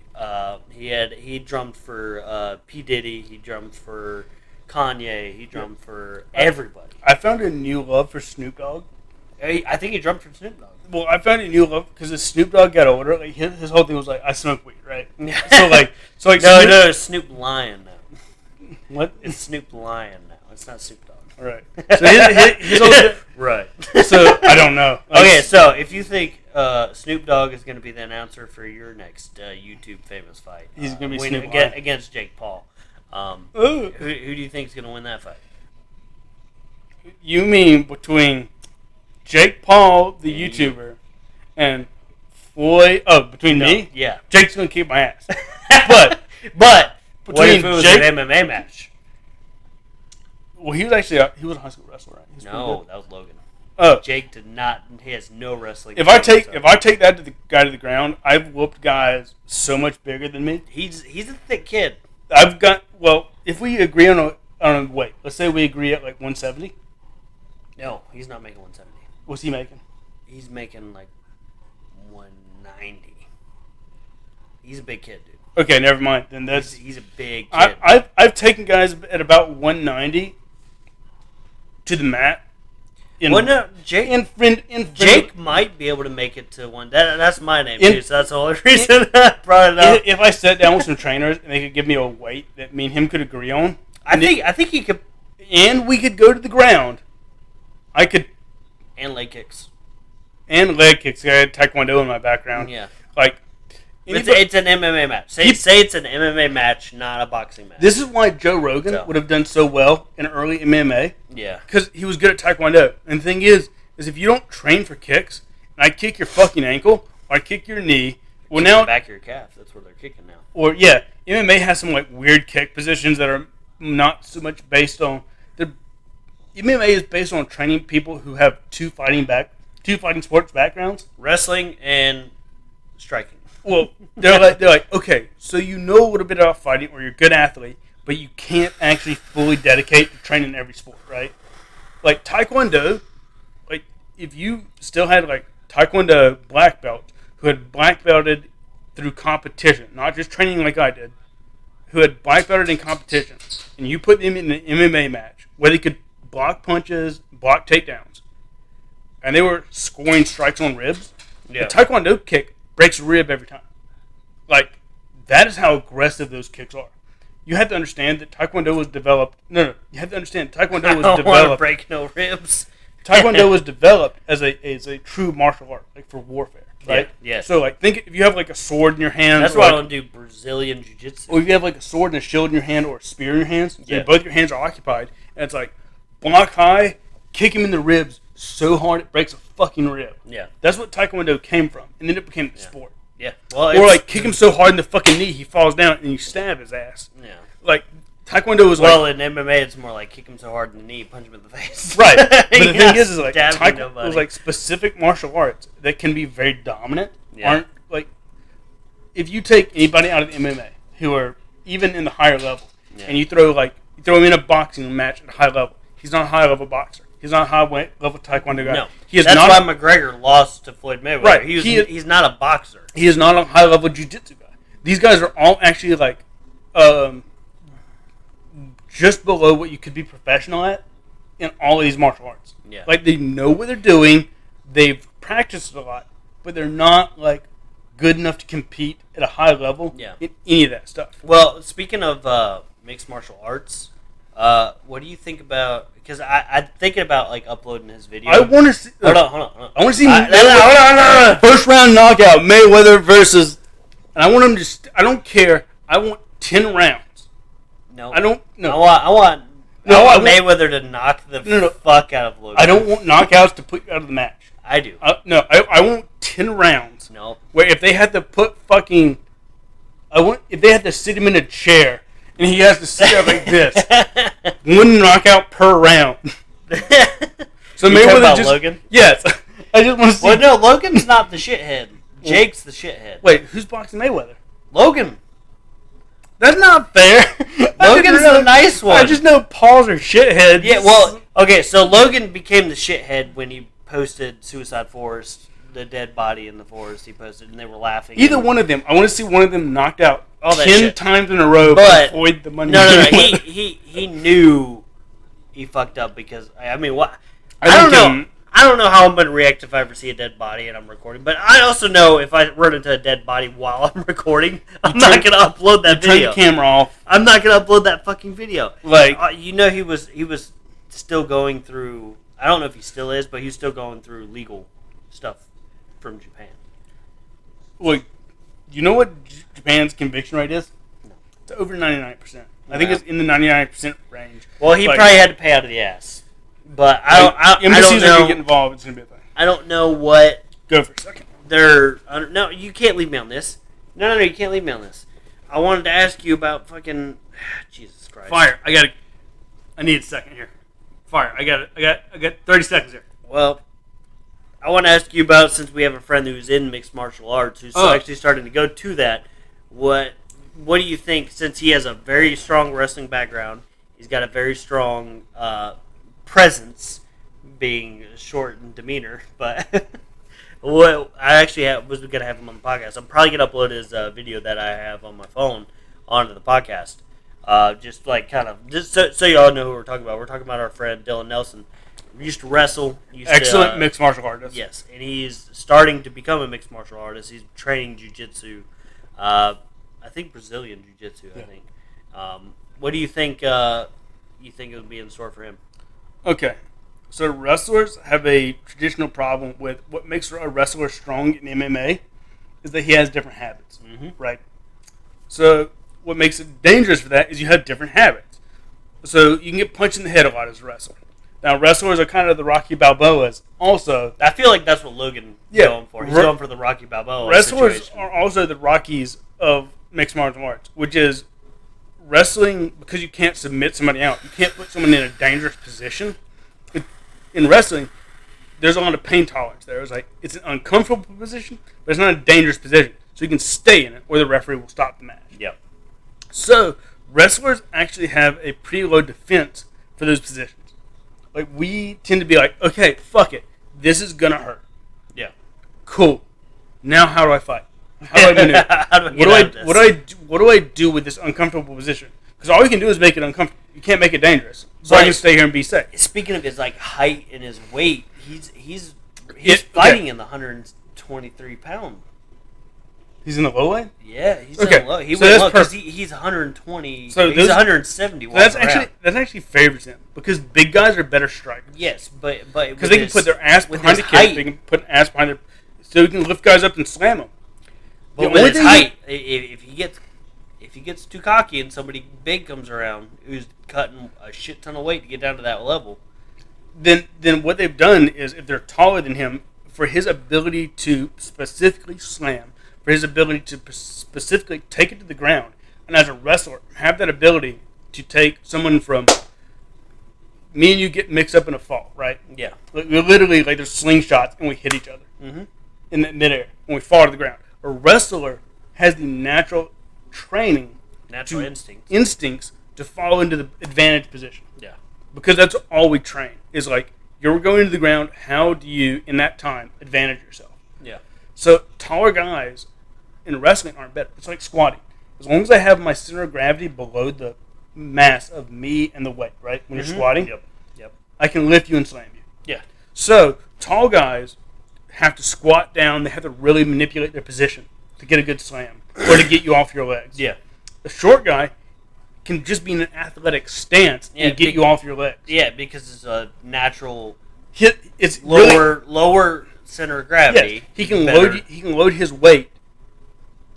S1: he drummed for P Diddy, he drummed for Kanye, he drummed for everybody.
S2: I found a new love for Snoop Dogg.
S1: I think he drummed for Snoop Dogg.
S2: Well, I found a new love because as Snoop Dogg got older, like his whole thing was like, I smoke weed, right? so like
S1: no, it's Snoop Lion now.
S2: What?
S1: It's Snoop Lion now. It's not Snoop Dogg.
S2: All right. So his whole
S1: right.
S2: So I don't know.
S1: Okay, so if you think Snoop Dogg is going to be the announcer for your next YouTube famous fight,
S2: he's going to be
S1: Snoop against Jake Paul. Who do you think is going to win that fight?
S2: You mean between Jake Paul, the YouTuber, and Floyd? Oh, between me?
S1: Yeah.
S2: Jake's going to kick my ass.
S1: but
S2: what
S1: if it was an MMA match?
S2: Well, he was a high school wrestler, right?
S1: No, that was Logan.
S2: Oh,
S1: Jake did not. He has no wrestling.
S2: If I take that to the guy to the ground, I've whooped guys so much bigger than me.
S1: He's a thick kid.
S2: If we agree on a weight, let's say we agree at like 170.
S1: No, he's not making 170.
S2: What's he making?
S1: He's making like 190. He's a big kid, dude.
S2: Okay, never mind. Then
S1: he's a big kid.
S2: I've taken guys at about 190 to the mat.
S1: Jake might be able to make it to one. That's my name too, so that's the only reason I brought it up.
S2: If I sat down with some trainers and they could give me a weight that me and him could agree on,
S1: I think he could,
S2: and we could go to the ground. I could,
S1: and leg kicks.
S2: I had Taekwondo in my background.
S1: Yeah,
S2: like
S1: it's an MMA match. Say it's an MMA match, not a boxing match.
S2: This is why Joe Rogan would have done so well in early MMA.
S1: Yeah,
S2: because he was good at Taekwondo. And the thing is if you don't train for kicks, and I kick your fucking ankle or I kick your knee,
S1: now back of your calf. That's where they're kicking now.
S2: Or MMA has some like weird kick positions that are not so much based on. MMA is based on training people who have two fighting sports backgrounds,
S1: wrestling and striking.
S2: Well, they're like, okay, so you know a little bit about fighting, or you're a good athlete, but you can't actually fully dedicate to training every sport, right? Like Taekwondo, like if you still had like Taekwondo black belts who had black belted through competition, not just training like I did, who had black belted in competition, and you put them in an MMA match where they could block punches, block takedowns, and they were scoring strikes on ribs. Yeah. The Taekwondo kick breaks a rib every time. Like, that is how aggressive those kicks are. You have to understand that Taekwondo was developed. No. You have to understand Taekwondo was developed.
S1: Want to break no ribs.
S2: Taekwondo was developed as a true martial art, like for warfare, right?
S1: Yeah.
S2: So, like, think if you have like a sword in your hand.
S1: That's why I don't do Brazilian jiu-jitsu.
S2: Or if you have like a sword and a shield in your hand, or a spear in your hands, and both your hands are occupied, and it's like block high, kick him in the ribs so hard it breaks a fucking rib.
S1: Yeah.
S2: That's what Taekwondo came from, and then it became the sport.
S1: Yeah. Well,
S2: or like kick him so hard in the fucking knee he falls down and you stab his ass.
S1: Yeah.
S2: Like Taekwondo was
S1: in MMA it's more like kick him so hard in the knee, punch him in the face.
S2: Right. But the thing is like Taekwondo was like specific martial arts that can be very dominant. Yeah. Aren't like if you take anybody out of MMA who are even in the higher level and you throw him in a boxing match at a high level, he's not a high level boxer. He's not a high level Taekwondo guy.
S1: No, that's why McGregor lost to Floyd Mayweather.
S2: Right.
S1: He's not a boxer.
S2: He is not a high level jiu-jitsu guy. These guys are all actually like just below what you could be professional at in all of these martial arts.
S1: Yeah.
S2: Like they know what they're doing. They've practiced a lot, but they're not like good enough to compete at a high level in any of that stuff.
S1: Well, speaking of mixed martial arts, what do you think about? Because I'm thinking about like uploading his video.
S2: I want to see.
S1: Hold on.
S2: I want to see
S1: Hold on.
S2: first round knockout Mayweather versus. And I want him to. I don't care. I want 10 rounds.
S1: No,
S2: I don't. No,
S1: I want Mayweather to knock the fuck out of Logan.
S2: I don't want knockouts to put you out of the match.
S1: I do.
S2: I want 10 rounds.
S1: No.
S2: Where if they had to put fucking. If they had to sit him in a chair and he has to sit there like this. One knockout per round. So Mayweather just.
S1: Logan?
S2: Yes. I just want to see.
S1: Well, no, Logan's not the shithead. Jake's the shithead.
S2: Wait, who's boxing Mayweather?
S1: Logan.
S2: That's not fair.
S1: Logan's the nice one.
S2: I just know Paul's are shitheads.
S1: Yeah, well, okay, so Logan became the shithead when he posted Suicide Forest, the dead body in the forest he posted, and they were laughing.
S2: Either one of them. I want to see one of them knocked out
S1: all
S2: 10 times in a row
S1: but
S2: to avoid the money.
S1: No. He knew he fucked up because, I mean, what? I don't know. I don't know how I'm going to react if I ever see a dead body and I'm recording, but I also know if I run into a dead body while I'm recording, I'm not going to upload that video.
S2: Turn the camera off.
S1: I'm not going to upload that fucking video.
S2: Like,
S1: you know, he was still going through. I don't know if he still is, but he's still going through legal stuff from Japan.
S2: Look, you know what Japan's conviction rate is? No. It's over 99%. I think it's in the 99% range.
S1: Well, he probably had to pay out of the ass. But
S2: embassies are going to get involved. It's going to be a thing.
S1: I don't know what.
S2: Go for a second.
S1: No, you can't leave me on this. No, you can't leave me on this. I wanted to ask you about fucking. Jesus Christ.
S2: Fire. I need a second here. Fire. I got 30 seconds here.
S1: Well, I want to ask you about, since we have a friend who's in mixed martial arts, who's actually starting to go to that. What do you think, since he has a very strong wrestling background, he's got a very strong presence, being short in demeanor, but what I actually was going to have him on the podcast. I'm probably going to upload his video that I have on my phone onto the podcast. Just like kind of, just so you all know who we're talking about. We're talking about our friend Dylan Nelson. He used to wrestle.
S2: Excellent mixed martial artist.
S1: Yes, and he's starting to become a mixed martial artist. He's training jiu-jitsu. I think Brazilian jiu-jitsu, I think. What do you think you think it would be in store for him?
S2: Okay, so wrestlers have a traditional problem with what makes a wrestler strong in MMA is that he has different habits, right? So what makes it dangerous for that is you have different habits. So you can get punched in the head a lot as a wrestler. Now, wrestlers are kind of the Rocky Balboas. Also,
S1: I feel like that's what Logan is going for. He's going for the Rocky Balboa
S2: Wrestlers
S1: situation.
S2: are also the Rockies of mixed martial arts, which is wrestling, because you can't submit somebody out. You can't put someone in a dangerous position. In wrestling, there's a lot of pain tolerance there. It's an uncomfortable position, but it's not a dangerous position. So you can stay in it, or the referee will stop the match.
S1: Yep.
S2: So wrestlers actually have a pretty low defense for those positions. Like, we tend to be like, okay, fuck it. This is going to hurt.
S1: Yeah.
S2: Cool. Now how do I fight? How do I maneuver? What do I do with this uncomfortable position? Because all you can do is make it uncomfortable. You can't make it dangerous. So I can stay here and be safe.
S1: Speaking of his height and his weight, he's fighting in the 123 pound.
S2: He's in the low weight?
S1: Yeah, he's in the low. He went low because he's 120. So he's 170. So
S2: that actually favors him because big guys are better strikers.
S1: Yes, but
S2: because they can put their ass behind the kick, they can put an ass behind their, so you can lift guys up and slam them.
S1: But with his height, if he gets too cocky and somebody big comes around who's cutting a shit ton of weight to get down to that level,
S2: then what they've done is, if they're taller than him, for his ability to specifically slam, for his ability to specifically take it to the ground, and as a wrestler have that ability to take someone from me and you get mixed up in a fall, right?
S1: Yeah.
S2: We're literally like there's slingshots and we hit each other in the midair and we fall to the ground. A wrestler has the natural training, instincts to fall into the advantage position.
S1: Yeah.
S2: Because that's all we train is like, you're going to the ground, how do you in that time advantage yourself?
S1: Yeah.
S2: So taller guys in wrestling aren't better. It's like squatting. As long as I have my center of gravity below the mass of me and the weight, right? When you're squatting,
S1: yep,
S2: I can lift you and slam you.
S1: Yeah.
S2: So tall guys have to squat down. They have to really manipulate their position. to get a good slam or to get you off your legs.
S1: Yeah.
S2: The short guy can just be in an athletic stance and get you off your legs.
S1: Yeah, because it's a natural
S2: It's
S1: lower center of gravity.
S2: Yes, he can load. He can load his weight,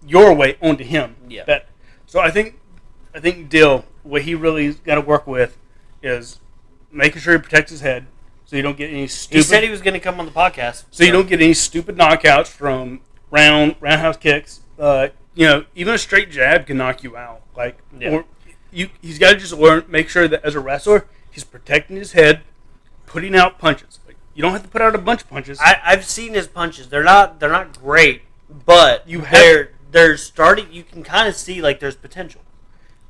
S2: your weight, onto him.
S1: Yeah.
S2: So I think Dill, what he really got to work with is making sure he protects his head, so you don't get any stupid.
S1: He said he was going to come on the podcast,
S2: so you don't get any stupid knockouts from roundhouse kicks. Even a straight jab can knock you out. He's got to just make sure that as a wrestler, he's protecting his head, putting out punches. You don't have to put out a bunch of punches.
S1: I've seen his punches. They're not great, but they're starting. You can kind of see like there's potential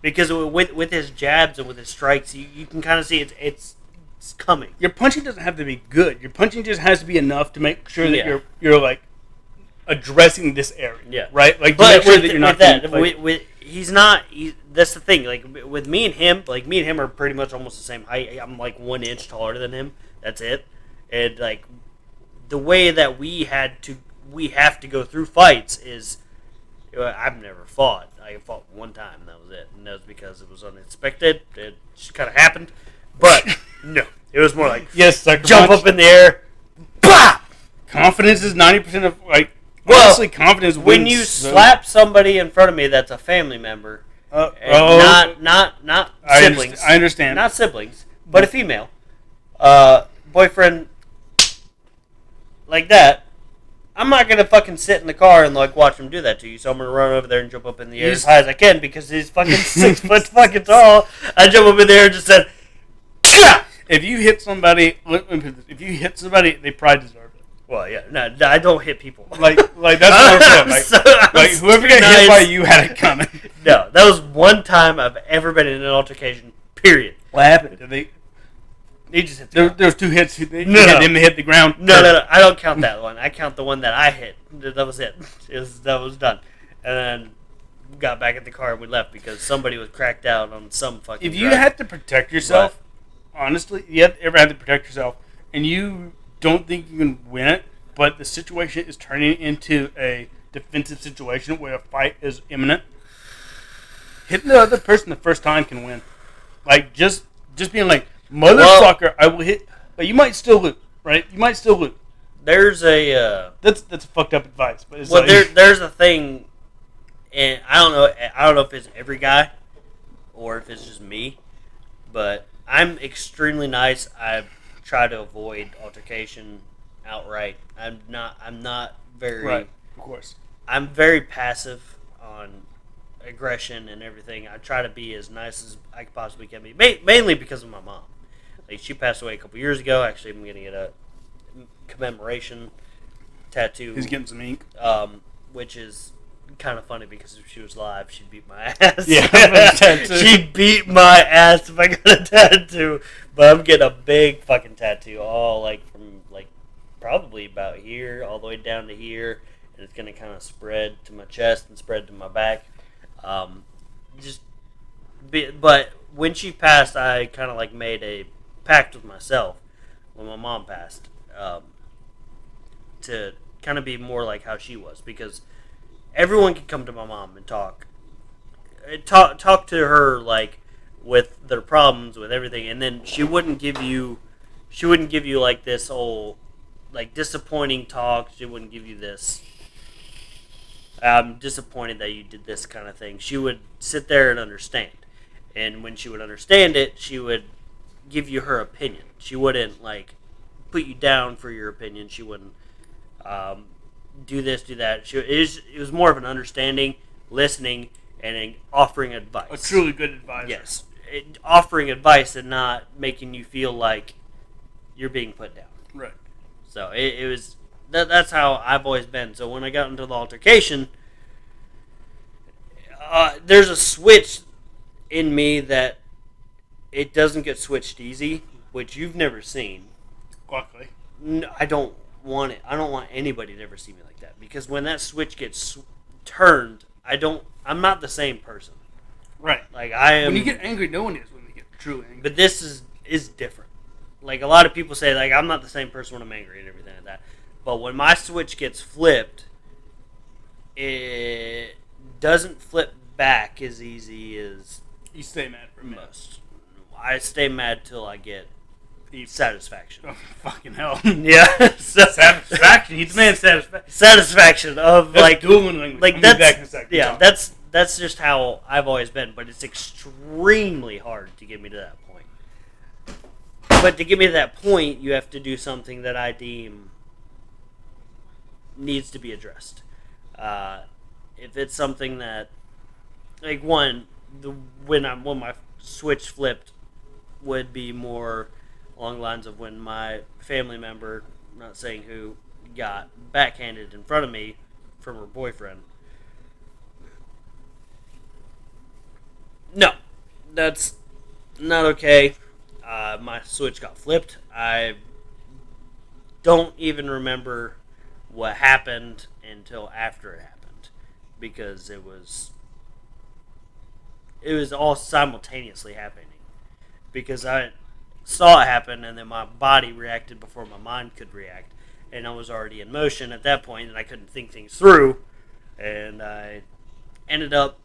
S1: because with his jabs and with his strikes, you can kind of see it's coming.
S2: Your punching doesn't have to be good. Your punching just has to be enough to make sure that you're like addressing this area.
S1: Yeah.
S2: Right. Like,
S1: but
S2: to make sure that you're not.
S1: He's not. That's the thing. Like with me and him, are pretty much almost the same height. I'm like 1 inch taller than him. That's it. And like the way that we have to go through fights is, I've never fought. I fought one time. And that was it, and that was because it was unexpected. It just kind of happened. But no, it was more like jump up in the air. Bah!
S2: Confidence is 90% of honestly, confidence wins.
S1: When you slap somebody in front of me that's a family member, not siblings.
S2: I understand.
S1: Not siblings, but a female boyfriend like that. I'm not gonna fucking sit in the car and like watch him do that to you. So I'm gonna run over there and jump up in the air as high as I can because he's fucking 6 foot fucking tall. I jump up in the air and just said, "Gah!"
S2: If you hit somebody, they probably deserve it.
S1: Well, yeah, no, I don't hit people.
S2: Like that's what I'm saying. Whoever got hit by you had it coming.
S1: No, that was one time I've ever been in an altercation. Period.
S2: What happened?
S1: He just hit
S2: there was 2 hits. He didn't hit the ground.
S1: No. I don't count that one. I count the one that I hit. That was it. That was done. And then we got back in the car and we left because somebody was cracked out on some fucking.
S2: If you had to protect yourself, honestly, you ever had to protect yourself, and you don't think you can win it, but the situation is turning into a defensive situation where a fight is imminent, hitting the other person the first time can win. Like just being like, motherfucker, I will hit. But you might still lose, right? You might still lose.
S1: There's a
S2: that's fucked up advice, but it's
S1: there's a thing, and I don't know if it's every guy or if it's just me, but I'm extremely nice. I try to avoid altercation outright. I'm not very.
S2: Right, of course.
S1: I'm very passive on aggression and everything. I try to be as nice as I possibly can be, mainly because of my mom. Like, she passed away a couple years ago. Actually, I'm going to get a commemoration tattoo.
S2: He's getting some ink.
S1: Which is kind of funny because if she was live, she'd beat my ass.
S2: Yeah,
S1: she'd beat my ass if I got a tattoo. But I'm getting a big fucking tattoo, all like from like probably about here all the way down to here, and it's gonna kind of spread to my chest and spread to my back. But when she passed, I kind of like made a pact with myself when my mom passed, to kind of be more like how she was, because everyone could come to my mom and talk to her like with their problems, with everything, and then she wouldn't give you like this whole like disappointing talk. She wouldn't give you this, I'm disappointed that you did this kind of thing. She would sit there and understand. And when she would understand it, she would give you her opinion. She wouldn't, like, put you down for your opinion. She wouldn't do this, do that. It was more of an understanding, listening, and offering advice.
S2: A truly good advisor.
S1: Yes. Offering advice and not making you feel like you're being put down.
S2: Right.
S1: So it was... That's how I've always been. So when I got into the altercation, there's a switch in me that it doesn't get switched easy, which you've never seen.
S2: Oakley.
S1: No, I don't want it. I don't want anybody to ever see me like that, because when that switch gets turned, I'm not the same person.
S2: Right.
S1: Like, I am.
S2: When you get angry, no one is when they get truly angry.
S1: But this is different. Like, a lot of people say, like, I'm not the same person when I'm angry and everything like that. But when my switch gets flipped, it doesn't flip back as easy as
S2: You stay mad for a minute.
S1: most. I stay mad till I get satisfaction.
S2: Oh, fucking hell.
S1: Yeah,
S2: Satisfaction. He demands satisfaction.
S1: Satisfaction of
S2: That's
S1: like
S2: dueling language.
S1: like
S2: I'll be back in a
S1: that's
S2: second.
S1: yeah, that's just how I've always been. But it's extremely hard to get me to that point. But to get me to that point, you have to do something that I deem needs to be addressed. If it's something that, like when my switch flipped, would be more along the lines of when my family member, not saying who, got backhanded in front of me from her boyfriend. No, that's not okay. My switch got flipped. I don't even remember what happened until after it happened, because it was all simultaneously happening. Because I saw it happen, and then my body reacted before my mind could react, and I was already in motion at that point, and I couldn't think things through, and I ended up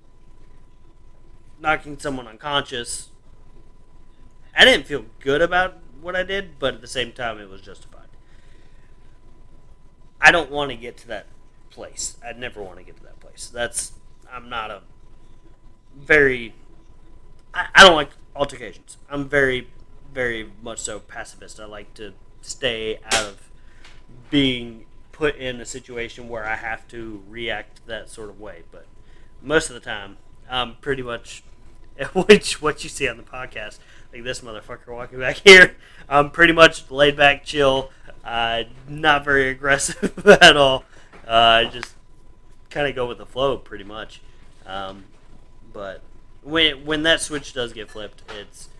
S1: knocking someone unconscious. I didn't feel good about what I did, but at the same time, it was justified. I don't want to get to that place. I'd never want to get to that place. I'm not a very... I don't like altercations. I'm very, very much so pacifist. I like to stay out of being put in a situation where I have to react that sort of way. But most of the time, I'm pretty much, what you see on the podcast, like this motherfucker walking back here, I'm pretty much laid back, chill, not very aggressive at all. Just kind of go with the flow, pretty much. But when that switch does get flipped, it's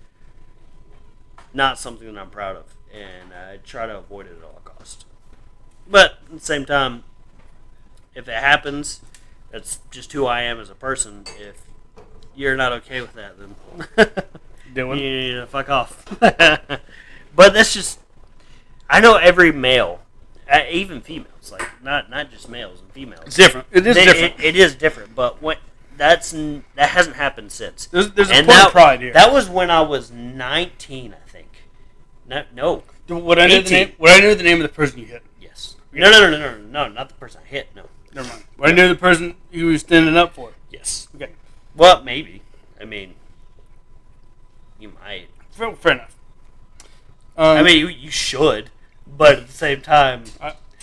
S1: not something that I'm proud of, and I try to avoid it at all costs. But at the same time, if it happens, that's just who I am as a person. If you're not okay with that, then you need to fuck off. But that's just, I know every male, even females, like not just males and females.
S2: It's different. It is different.
S1: It is different, but that hasn't happened since.
S2: There's a point of pride here.
S1: That was when I was 19, I think. No.
S2: Would I know the name? Would I know the name of the person you hit?
S1: Yes. No, not the person I hit. No.
S2: Never mind. Would I know the person you were standing up for?
S1: Yes.
S2: Okay.
S1: Well, maybe. I mean, you might.
S2: Fair enough.
S1: I mean, you should, but at the same time,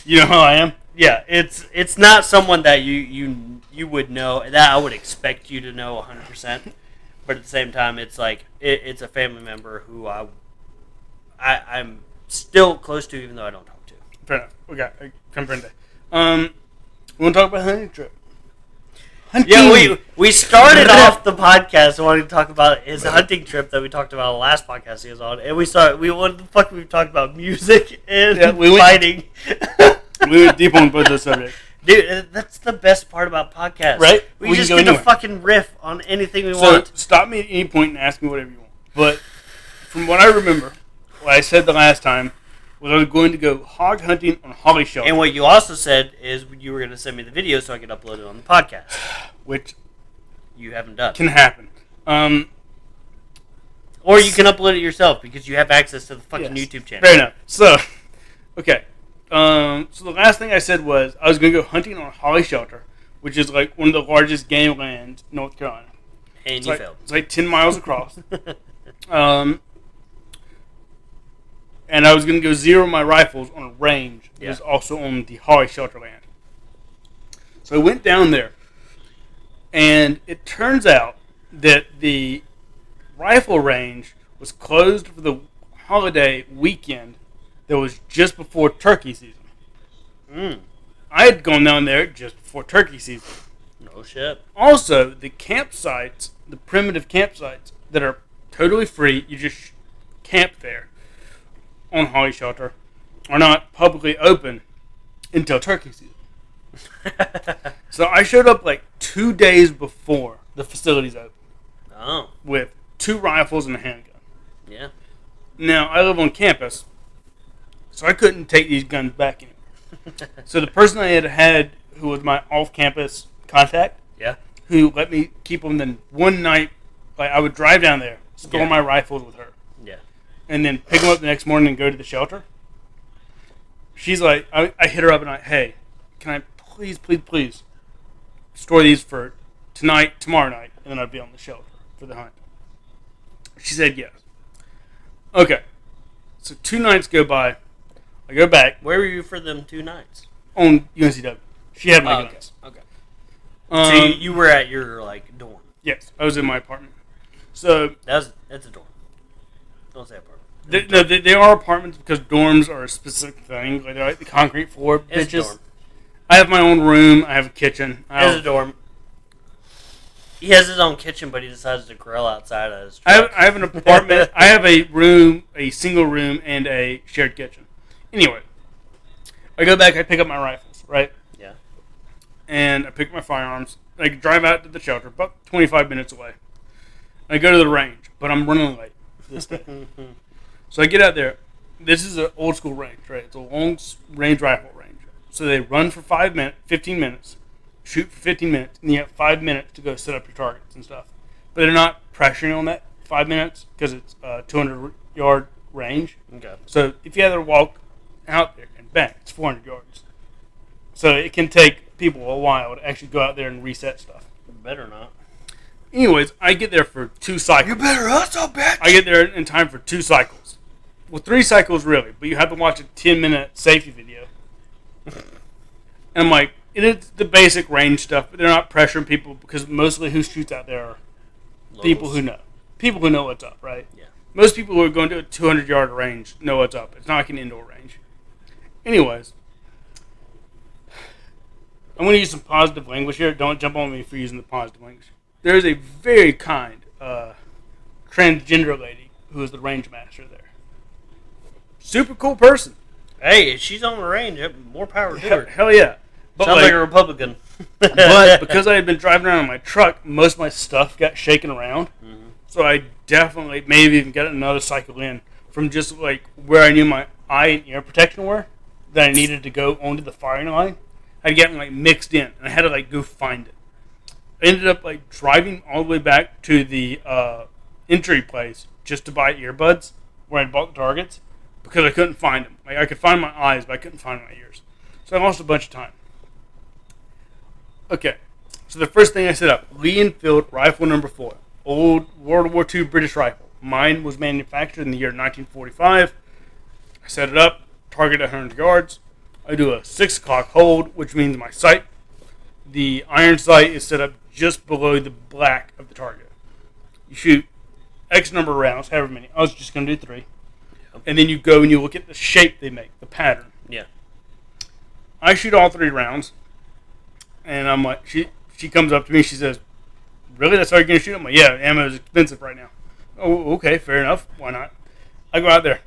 S2: you know how I am.
S1: Yeah, it's not someone that you would know, that I would expect you to know 100%. But at the same time, it's like it's a family member who I'm still close to, even though I don't talk to.
S2: Fair enough. Okay, comprende. We want to talk about the hunting trip.
S1: Yeah, we started off the podcast wanting to talk about his hunting trip that we talked about on the last podcast he was on, and we talked about music and fighting.
S2: We went deep on both those subjects.
S1: Dude, that's the best part about podcasts.
S2: Right?
S1: We just get to fucking riff on anything we want.
S2: So, stop me at any point and ask me whatever you want. But, from what I remember, what I said the last time, was I was going to go hog hunting on Holly Shelter.
S1: And what you also said is you were going to send me the video so I could upload it on the podcast.
S2: Which
S1: you haven't done.
S2: Can happen.
S1: Or you can upload it yourself because you have access to the fucking YouTube channel.
S2: Fair enough. So, okay. So the last thing I said was I was going to go hunting on Holly Shelter, which is like one of the largest game lands in North Carolina.
S1: And you failed.
S2: It's like 10 miles across. And I was going to go zero my rifles on a range that was also on the Holly Shelter land. So I went down there, and it turns out that the rifle range was closed for the holiday weekend that was just before turkey season. I had gone down there just before turkey season.
S1: No shit.
S2: Also, the campsites, the primitive campsites that are totally free, you just camp there on Holly Shelter, are not publicly open until turkey season. So I showed up like 2 days before the facility's open.
S1: Oh.
S2: With 2 rifles and a handgun.
S1: Yeah.
S2: Now, I live on campus, so I couldn't take these guns back anymore. So the person I had who was my off-campus contact.
S1: Yeah.
S2: Who let me keep them. Then one night, like I would drive down there, store
S1: Yeah.
S2: my rifles with her.
S1: Yeah.
S2: And then pick them up the next morning and go to the shelter. She's like, I hit her up and hey, can I please store these for tonight, tomorrow night, and then I'd be on the shelter for the hunt. She said yes. Okay. So 2 nights go by. I go back.
S1: Where were you for them 2 nights?
S2: On UNCW. She had my guns.
S1: Okay.
S2: Um,
S1: So you were at your dorm.
S2: Yes, I was in my apartment. So
S1: That's a dorm. Don't say apartment.
S2: they are apartments because dorms are a specific thing. Like they're like the concrete floor
S1: It's a
S2: bitches.
S1: dorm.
S2: I have my own room. I have a kitchen.
S1: It's a dorm. He has his own kitchen, but he decides to grill outside of his truck.
S2: I have an apartment. I have a room, a single room, and a shared kitchen. Anyway, I go back. I pick up my rifles, right?
S1: Yeah.
S2: And I pick up my firearms. I drive out to the shelter, about 25 minutes away. I go to the range, but I'm running late this day. So I get out there. This is an old school range, right? It's a long range rifle range. So they run for 15 minutes, shoot for 15 minutes, and you have 5 minutes to go set up your targets and stuff. But they're not pressuring on that 5 minutes because it's a 200-yard range.
S1: Okay.
S2: So if you had to walk out there and bang, it's 400 yards. So it can take people a while to actually go out there and reset stuff.
S1: Better not.
S2: Anyways, I get there for 2 cycles.
S1: You better hustle, bitch.
S2: I get there in time for 2 cycles. Well, 3 cycles really, but you have to watch a 10-minute safety video. And I'm like, it is the basic range stuff, but they're not pressuring people because mostly who shoots out there are people who know. People who know what's up, right?
S1: Yeah.
S2: Most people who are going to a 200-yard range know what's up. It's not like an indoor range. Anyways, I'm going to use some positive language here. Don't jump on me for using the positive language. There is a very kind transgender lady who is the range master there. Super cool person.
S1: Hey, if she's on the range, more power to her.
S2: Hell yeah. But
S1: Sounds like a Republican.
S2: but because I had been driving around in my truck, most of my stuff got shaken around.
S1: Mm-hmm.
S2: So I definitely maybe even got another cycle in from just like where I knew my eye and ear protection were that I needed to go onto the firing line. I'd gotten like mixed in, and I had to like go find it. I ended up like driving all the way back to the entry place just to buy earbuds where I bought the targets because I couldn't find them. Like I could find my eyes, but I couldn't find my ears. So I lost a bunch of time. Okay, so the first thing I set up, Lee Enfield rifle number 4, old World War II British rifle. Mine was manufactured in the year 1945. I set it up, target at 100 yards. I do a 6 o'clock hold, which means my sight. The iron sight is set up just below the black of the target. You shoot X number of rounds, however many. I was just going to do 3. And then you go and you look at the shape they make, the pattern.
S1: Yeah.
S2: I shoot all 3 rounds. And I'm like, she comes up to me, she says, really, that's how you're going to shoot? I'm like, yeah, ammo is expensive right now. Oh, okay, fair enough. Why not? I go out there.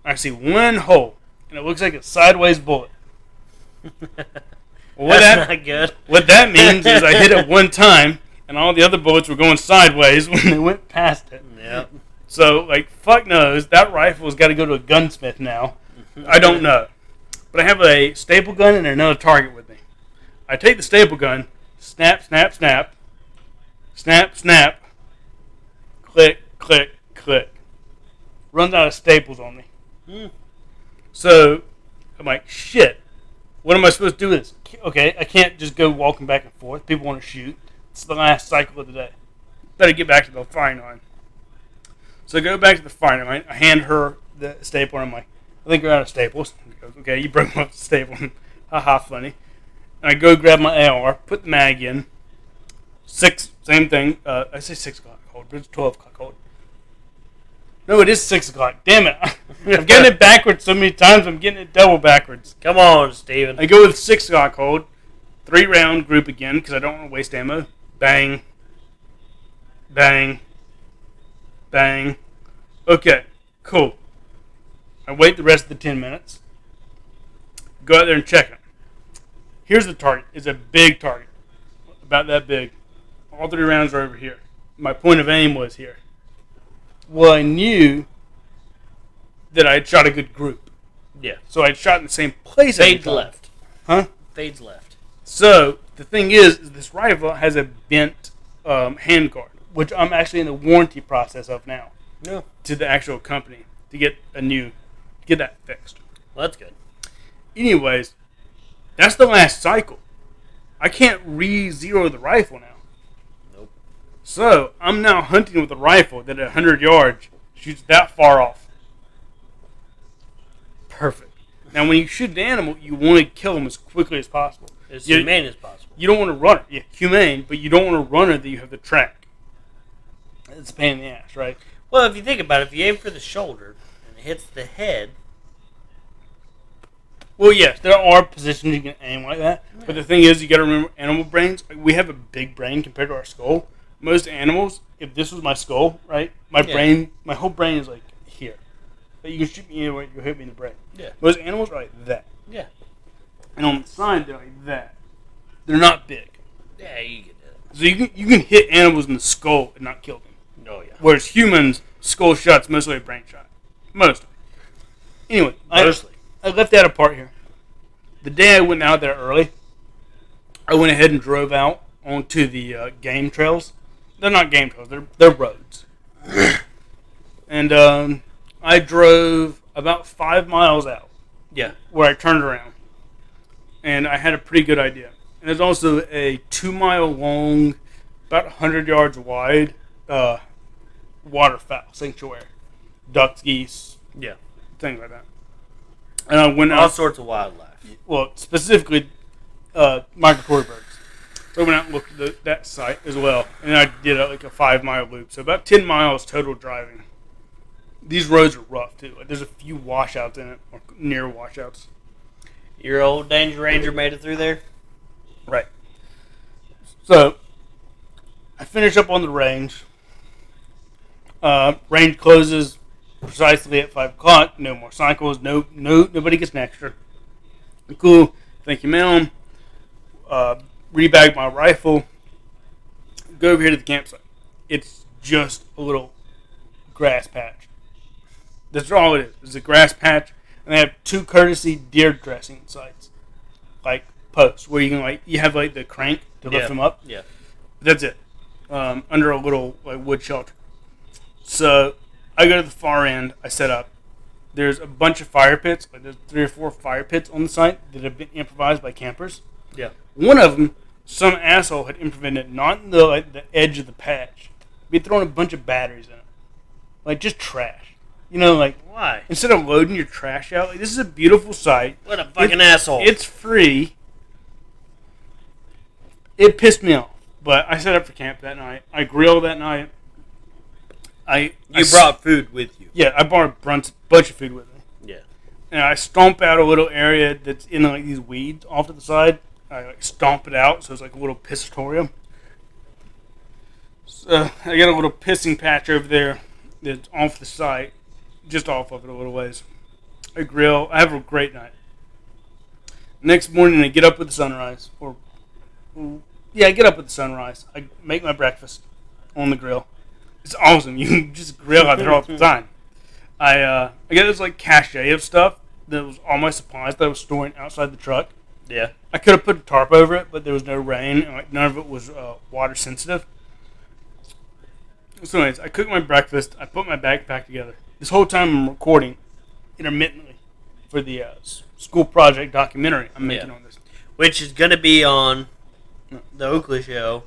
S2: I see one hole, and it looks like a sideways bullet.
S1: That's not good.
S2: What that means is I hit it one time, and all the other bullets were going sideways when they went past it.
S1: Yep.
S2: So, like, fuck knows, that rifle's got to go to a gunsmith now. I don't know. But I have a staple gun and another target with me. I take the staple gun, snap, snap, snap, snap, snap, click, click, click. Runs out of staples on me.
S1: Mm.
S2: So, I'm like, shit. What am I supposed to do with this? Okay, I can't just go walking back and forth. People want to shoot. It's the last cycle of the day. Better get back to the firing line. So I go back to the firing line. I hand her the staple, and I'm like, I think we're out of staples. She goes, okay, you broke my staple. Haha, funny. And I go grab my AR, put the mag in. 6, same thing. I say 6 o'clock hold, but it's 12 o'clock hold. No, it is 6 o'clock. Damn it. I'm getting it backwards so many times, I'm getting it double backwards.
S1: Come on, Steven.
S2: I go with 6 o'clock hold. 3-round group again, because I don't want to waste ammo. Bang. Bang. Bang. Okay, cool. I wait the rest of the 10 minutes. Go out there and check it. Here's the target. It's a big target. About that big. All 3 rounds are over here. My point of aim was here. Well, I knew that I had shot a good group.
S1: Yeah.
S2: So I shot in the same place.
S1: Fades left.
S2: Huh?
S1: Fades left.
S2: So the thing is this rifle has a bent handguard, which I'm actually in the warranty process of now.
S1: Yeah.
S2: To the actual company to get that fixed.
S1: Well, that's good.
S2: Anyways, that's the last cycle. I can't re-zero the rifle now.
S1: Nope.
S2: So I'm now hunting with a rifle that at 100 yards shoots that far off. Perfect. Now, when you shoot an animal, you want to kill them as quickly as possible.
S1: As humane as possible.
S2: You don't want to run it. Yeah, humane, but you don't want to run it that you have to track. It's a pain in the ass, right?
S1: Well, if you think about it, if you aim for the shoulder and it hits the head.
S2: Well, yes, there are positions you can aim like that. Yeah. But the thing is, you got to remember, animal brains, we have a big brain compared to our skull. Most animals, if this was my skull, right, my whole brain is like here. But you can shoot me anywhere, you'll hit me in the brain.
S1: Yeah.
S2: Most animals are like that.
S1: Yeah.
S2: And on the side, they're like that. They're not big.
S1: Yeah, you get that.
S2: So you can hit animals in the skull and not kill them.
S1: Oh, yeah.
S2: Whereas humans, skull shots mostly a brain shot. Mostly. Anyway, I left that apart here. The day I went out there early, I went ahead and drove out onto the game trails. They're not game trails. They're roads. And I drove about 5 miles out.
S1: Yeah.
S2: Where I turned around. And I had a pretty good idea. And there's also a 2 mile long, about 100 yards wide waterfowl sanctuary. Ducks, geese.
S1: Yeah.
S2: Things like that. And I went
S1: all sorts of wildlife.
S2: Well, specifically migratory birds. So I went out and looked at that site as well. And I did like a 5 mile loop. So about 10 miles total driving. These roads are rough too. Like, there's a few washouts in it, or near washouts.
S1: Your old Danger Ranger made it through there?
S2: Right. So, I finish up on the range. Range closes precisely at 5 o'clock. No more cycles. Nobody gets an extra. Cool. Thank you, ma'am. Rebag my rifle. Go over here to the campsite. It's just a little grass patch. That's all it is. It's a grass patch. And they have 2 courtesy deer dressing sites. Like posts where you can you have the crank to lift them up.
S1: Yeah.
S2: That's it. Under a little wood shelter. So I go to the far end. I set up. There's a bunch of fire pits. There's 3 or 4 fire pits on the site that have been improvised by campers.
S1: Yeah.
S2: One of them, some asshole had improvised not in the edge of the patch. He'd thrown a bunch of batteries in it. Just trash.
S1: Why?
S2: Instead of loading your trash out, this is a beautiful site.
S1: What a fucking asshole.
S2: It's free. It pissed me off. But I set up for camp that night. I grilled that night. You
S1: brought food with you.
S2: Yeah, I brought a bunch of food with me.
S1: Yeah.
S2: And I stomp out a little area that's in these weeds off to the side. I stomp it out so it's like a little piscatorium. So I got a little pissing patch over there that's off the site. Just off of it a little ways. I grill. I have a great night. Next morning, I get up with the sunrise. I get up with the sunrise. I make my breakfast on the grill. It's awesome. You can just grill out there all the time. I got this cache of stuff that was all my supplies that I was storing outside the truck.
S1: Yeah.
S2: I could have put a tarp over it, but there was no rain, and none of it was water sensitive. So anyways, I cook my breakfast. I put my backpack together. This whole time I'm recording intermittently for the school project documentary I'm making on this.
S1: Which is going to be on the Oakley Show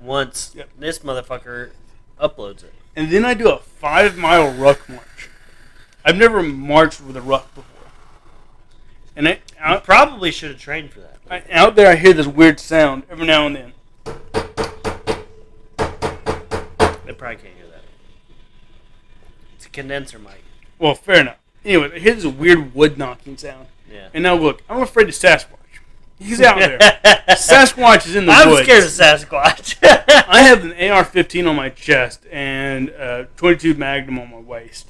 S1: once this motherfucker uploads it.
S2: And then I do a 5 mile ruck march. I've never marched with a ruck before. And
S1: you probably should have trained for that.
S2: Out there I hear this weird sound every now and then.
S1: They probably can't hear that. It's a condenser mic.
S2: Well, fair enough. Anyway, I hear this weird wood knocking sound.
S1: Yeah.
S2: And now look, I'm afraid of Sasquatch. He's out there. Sasquatch is in the woods.
S1: I'm scared of Sasquatch.
S2: I have an AR-15 on my chest and a .22 Magnum on my waist.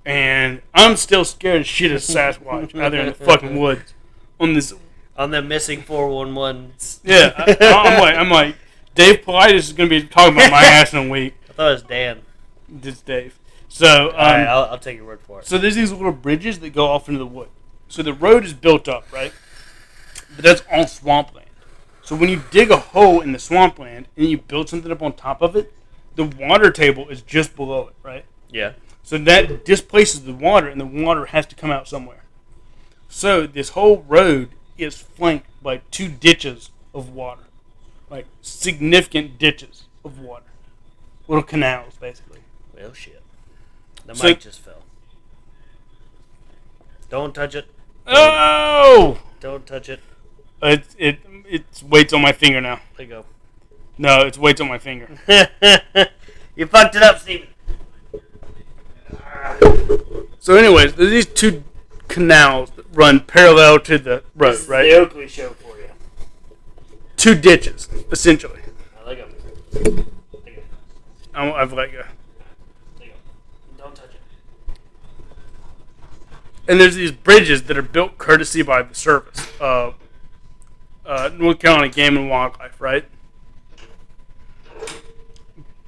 S2: And I'm still scared as shit of Sasquatch out there in the fucking woods.
S1: On the missing 411s.
S2: Yeah. I'm like, Dave Politis is going to be talking about my ass in a week.
S1: I thought it was Dan.
S2: It's Dave. So,
S1: alright, I'll take your word for it.
S2: So there's these little bridges that go off into the wood. So the road is built up, right? But that's all swampland. So when you dig a hole in the swampland and you build something up on top of it, the water table is just below it, right?
S1: Yeah.
S2: So that displaces the water, and the water has to come out somewhere. So this whole road is flanked by 2 ditches of water. Like, significant ditches of water. Little canals, basically.
S1: Well, shit. The mic just fell. Don't touch it. Don't touch it.
S2: It's weights on my finger now.
S1: There you go.
S2: No, it's weights on my finger.
S1: You fucked it up, Steven.
S2: So anyways, there's these 2 canals that run parallel to the road,
S1: This is
S2: right?
S1: the Oakley Show for you.
S2: 2 ditches, essentially.
S1: I let go.
S2: I've let go.
S1: There you go. Don't touch it.
S2: And there's these bridges that are built courtesy by the service. North Carolina Game and Wildlife, right?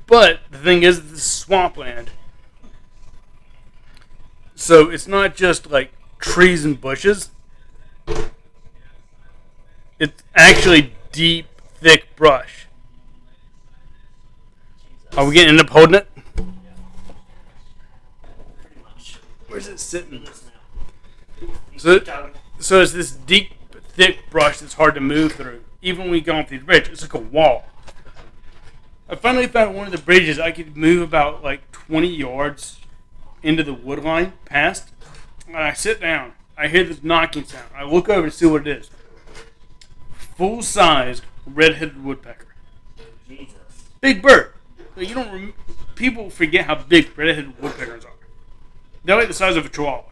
S2: But the thing is, this is swampland. So it's not just like trees and bushes. It's actually deep, thick brush.
S1: Jesus.
S2: Are we going to end up holding it?
S1: Pretty much.
S2: Where's it sitting?
S1: So,
S2: So it's this deep, thick brush that's hard to move through. Even when we go off these bridges, it's like a wall. I finally found one of the bridges I could move about like 20 yards into the wood line past. And I sit down. I hear this knocking sound. I look over to see what it is. Full-sized red-headed woodpecker.
S1: Jesus.
S2: Big bird. Like, people forget how big red-headed woodpeckers are. They're like the size of a chihuahua.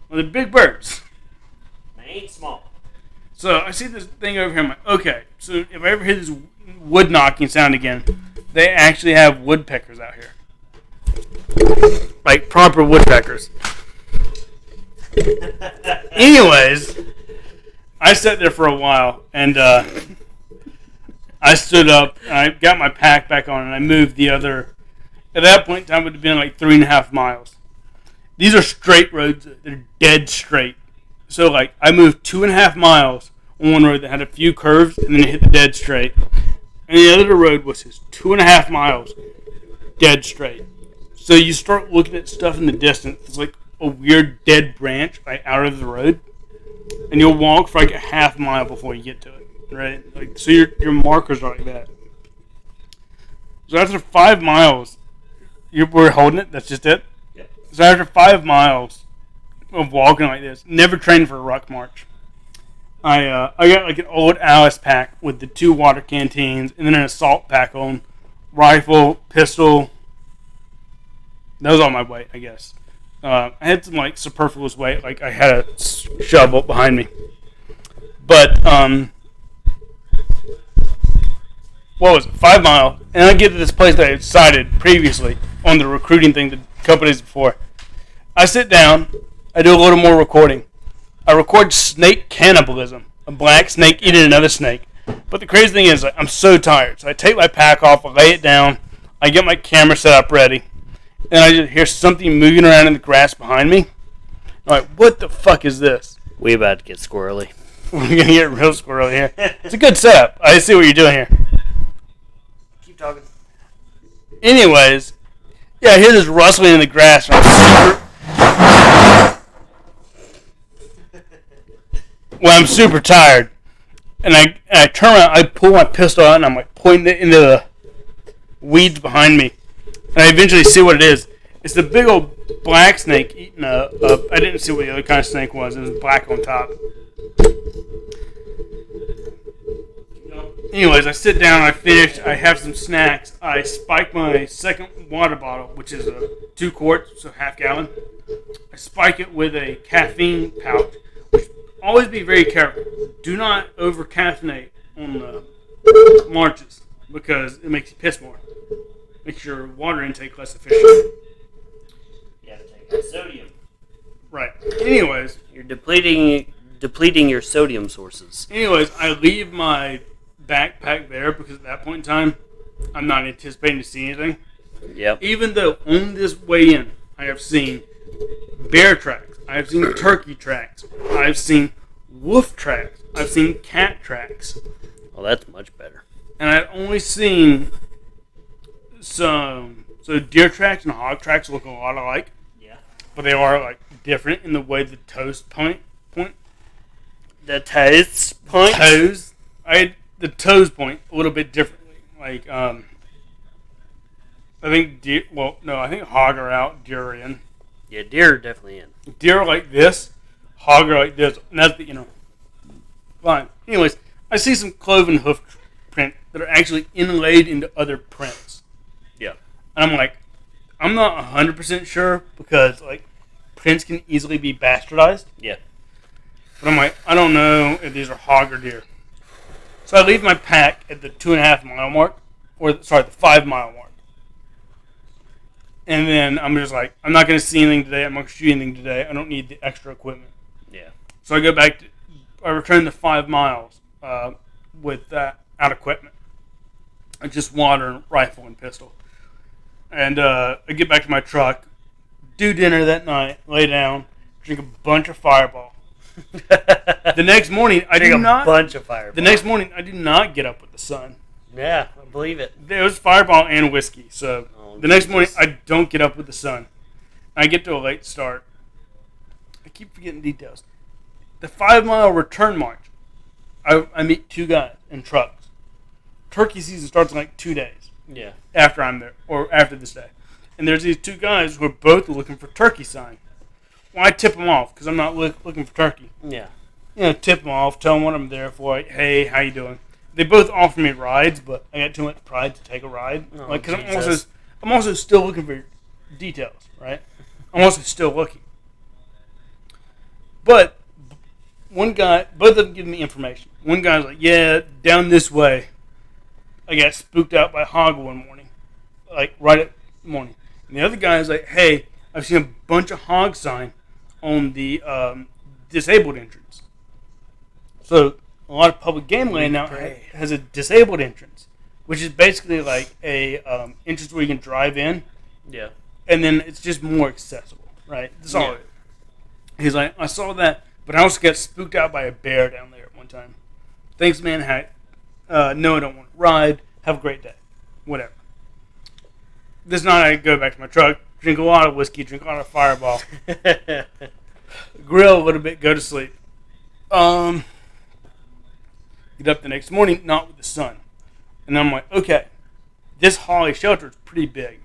S2: Well, they're big birds.
S1: They ain't small.
S2: So I see this thing over here. I'm like, okay. So if I ever hear this wood knocking sound again, they actually have woodpeckers out here, like proper woodpeckers. Anyways, I sat there for a while, and I stood up, and I got my pack back on, and I moved the other. At that point in time, it would have been like 3.5 miles. These are straight roads; they're dead straight. So, like, I moved 2.5 miles on one road that had a few curves, and then it hit the dead straight. And the other road was just 2.5 miles, dead straight. So you start looking at stuff in the distance. It's like a weird dead branch right out of the road, and you'll walk for like a half mile before you get to it, right? Like, so your markers are like that. So after 5 miles, we're holding it. That's just it.
S1: Yep.
S2: So after 5 miles of walking like this, never trained for a ruck march. I got like an old Alice pack with the 2 water canteens and then an assault pack on, rifle, pistol. That was all my weight, I guess. I had some like superfluous weight, like I had a shovel behind me. But what was it? 5 miles, and I get to this place that I decided previously on the recruiting thing the couple days before. I sit down. I do a little more recording. I record snake cannibalism. A black snake eating another snake. But the crazy thing is, I'm so tired. So I take my pack off, I lay it down, I get my camera set up ready, and I just hear something moving around in the grass behind me. I'm like, what the fuck is this?
S1: We about to get squirrely.
S2: We're going to get real squirrely here. It's a good setup. I see what you're doing here.
S1: Keep talking.
S2: Anyways, yeah, I hear this rustling in the grass. And I'm super tired. And I turn around, I pull my pistol out, and I'm like pointing it into the weeds behind me. And I eventually see what it is. It's the big old black snake eating I didn't see what the other kind of snake was. It was black on top. Anyways, I sit down, I finish, I have some snacks. I spike my second water bottle, which is 2 quarts, so half gallon. I spike it with a caffeine pouch. Always be very careful. Do not over caffeinate on the marches because it makes you piss more. Makes your water intake less efficient.
S1: You have to take that sodium.
S2: Right. Anyways,
S1: You're depleting your sodium sources.
S2: Anyways, I leave my backpack there because at that point in time, I'm not anticipating to see anything.
S1: Yep.
S2: Even though on this way in, I have seen bear tracks, I have seen turkey tracks, I've seen wolf tracks, I've seen cat tracks.
S1: Well, that's much better.
S2: And I'd only seen some. So deer tracks and hog tracks look a lot alike.
S1: Yeah.
S2: But they are like different in the way the toes point.
S1: The toes point?
S2: The toes point a little bit differently. Like, I think deer. Well, no, I think hog are out, deer are in.
S1: Yeah, deer are definitely in.
S2: Deer are like this, hog are like this. And that's fine. Anyways, I see some cloven hoof print that are actually inlaid into other prints.
S1: Yeah.
S2: And I'm like, I'm not 100% sure because like prints can easily be bastardized.
S1: Yeah.
S2: But I'm like, I don't know if these are hog or deer. So I leave my pack at the 2.5 mile mark, the 5 mile mark. And then I'm just like, I'm not going to see anything today. I'm not going to shoot anything today. I don't need the extra equipment.
S1: Yeah.
S2: So I return the 5 miles with that out equipment. Just water, rifle, and pistol. And I get back to my truck, do dinner that night, lay down, drink a bunch of Fireball. The next morning, I do not get up with the sun.
S1: Yeah, I believe it.
S2: It was Fireball and whiskey. So the next morning, I don't get up with the sun. I get to a late start. I keep forgetting details. The 5 mile return march, I meet 2 guys in trucks. Turkey season starts in like 2 days.
S1: Yeah.
S2: After I'm there, or after this day. And there's these 2 guys who are both looking for turkey sign. Well, I tip them off because I'm not looking for turkey.
S1: Yeah.
S2: Tip them off, tell them what I'm there for. Like, hey, how you doing? They both offer me rides, but I got too much pride to take a ride. Because I'm also still looking for details, right? I'm also still looking. But both of them give me information. One guy's like, yeah, down this way. I got spooked out by hog one morning, like right at morning. And the other guy's like, hey, I've seen a bunch of hog sign on the disabled entrance. So a lot of public game land now has a disabled entrance, which is basically like a entrance where you can drive in.
S1: Yeah.
S2: And then it's just more accessible, right? That's all it is. He's like, I saw that, but I also got spooked out by a bear down there at one time. Thanks, man. No, I don't want to ride. Have a great day. Whatever. This night I go back to my truck, drink a lot of whiskey, drink a lot of Fireball, grill a little bit, go to sleep. Get up the next morning, not with the sun. And I'm like, okay, this holly shelter is pretty big,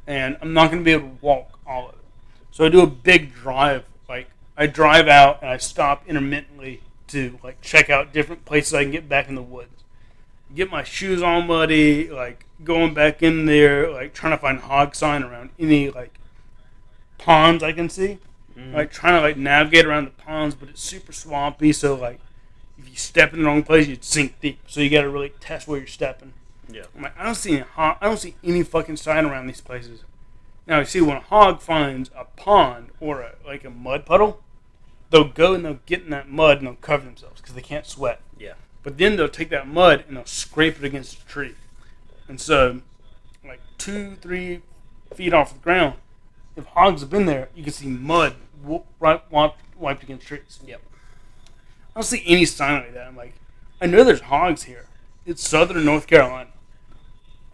S2: and I'm not going to be able to walk all of it. So I do a big drive. Like, I drive out and I stop intermittently to like check out different places I can get back in the woods. Get my shoes all muddy, like going back in there, like trying to find hog sign around any like ponds I can see. Mm-hmm. Like trying to like navigate around the ponds, but it's super swampy, so like if you step in the wrong place, you'd sink deep. So you got to really test where you're stepping.
S1: Yeah.
S2: I'm like, I don't see any fucking sign around these places. Now you see when a hog finds a pond or a mud puddle, they'll go and they'll get in that mud and they'll cover themselves because they can't sweat.
S1: Yeah.
S2: But then they'll take that mud and they'll scrape it against a tree. And so, like 2-3 feet off the ground, if hogs have been there, you can see mud wiped against trees.
S1: Yep.
S2: I don't see any sign like that. I'm like, I know there's hogs here. It's southern North Carolina,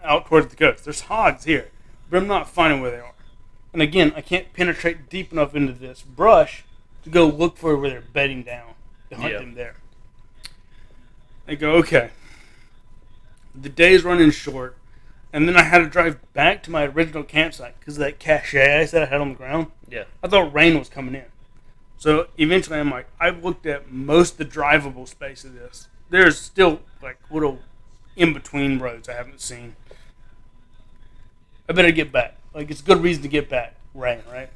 S2: out towards the coast. There's hogs here, but I'm not finding where they are. And again, I can't penetrate deep enough into this brush to go look for where they're bedding down to hunt them there. I go, okay. The day's running short, and then I had to drive back to my original campsite because of that cache I said I had on the ground.
S1: Yeah.
S2: I thought rain was coming in. So eventually I'm like, I've looked at most of the drivable space of this. There's still like little in-between roads I haven't seen. I better get back. Like, it's a good reason to get back. Rain, right?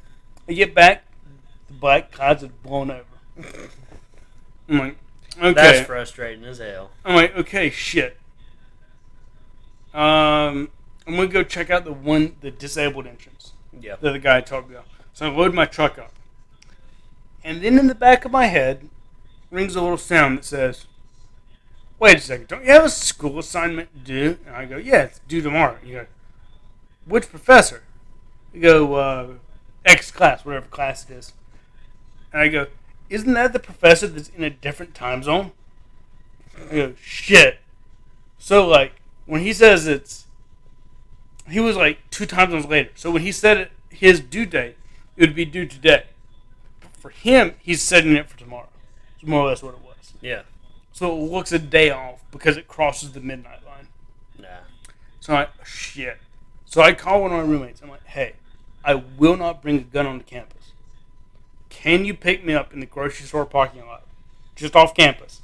S2: I get back, the black clouds have blown over. I'm like, okay.
S1: That's frustrating as hell.
S2: I'm like, okay, shit. I'm gonna go check out the disabled entrance.
S1: Yeah.
S2: That the guy told me about. So I load my truck up. And then in the back of my head rings a little sound that says, wait a second, don't you have a school assignment due? And I go, yeah, it's due tomorrow. You go, which professor? You go, X class, whatever class it is. And I go, isn't that the professor that's in a different time zone? I go, shit. So, like, when he says he was like 2 time zones later. So when he said his due date, it would be due today. But for him, he's setting it for tomorrow. It's more or less what it was.
S1: Yeah.
S2: So it looks a day off because it crosses the midnight line.
S1: Nah.
S2: So I'm like, oh, shit. So I call one of my roommates. I'm like, hey, I will not bring a gun onto campus. Can you pick me up in the grocery store parking lot, just off campus?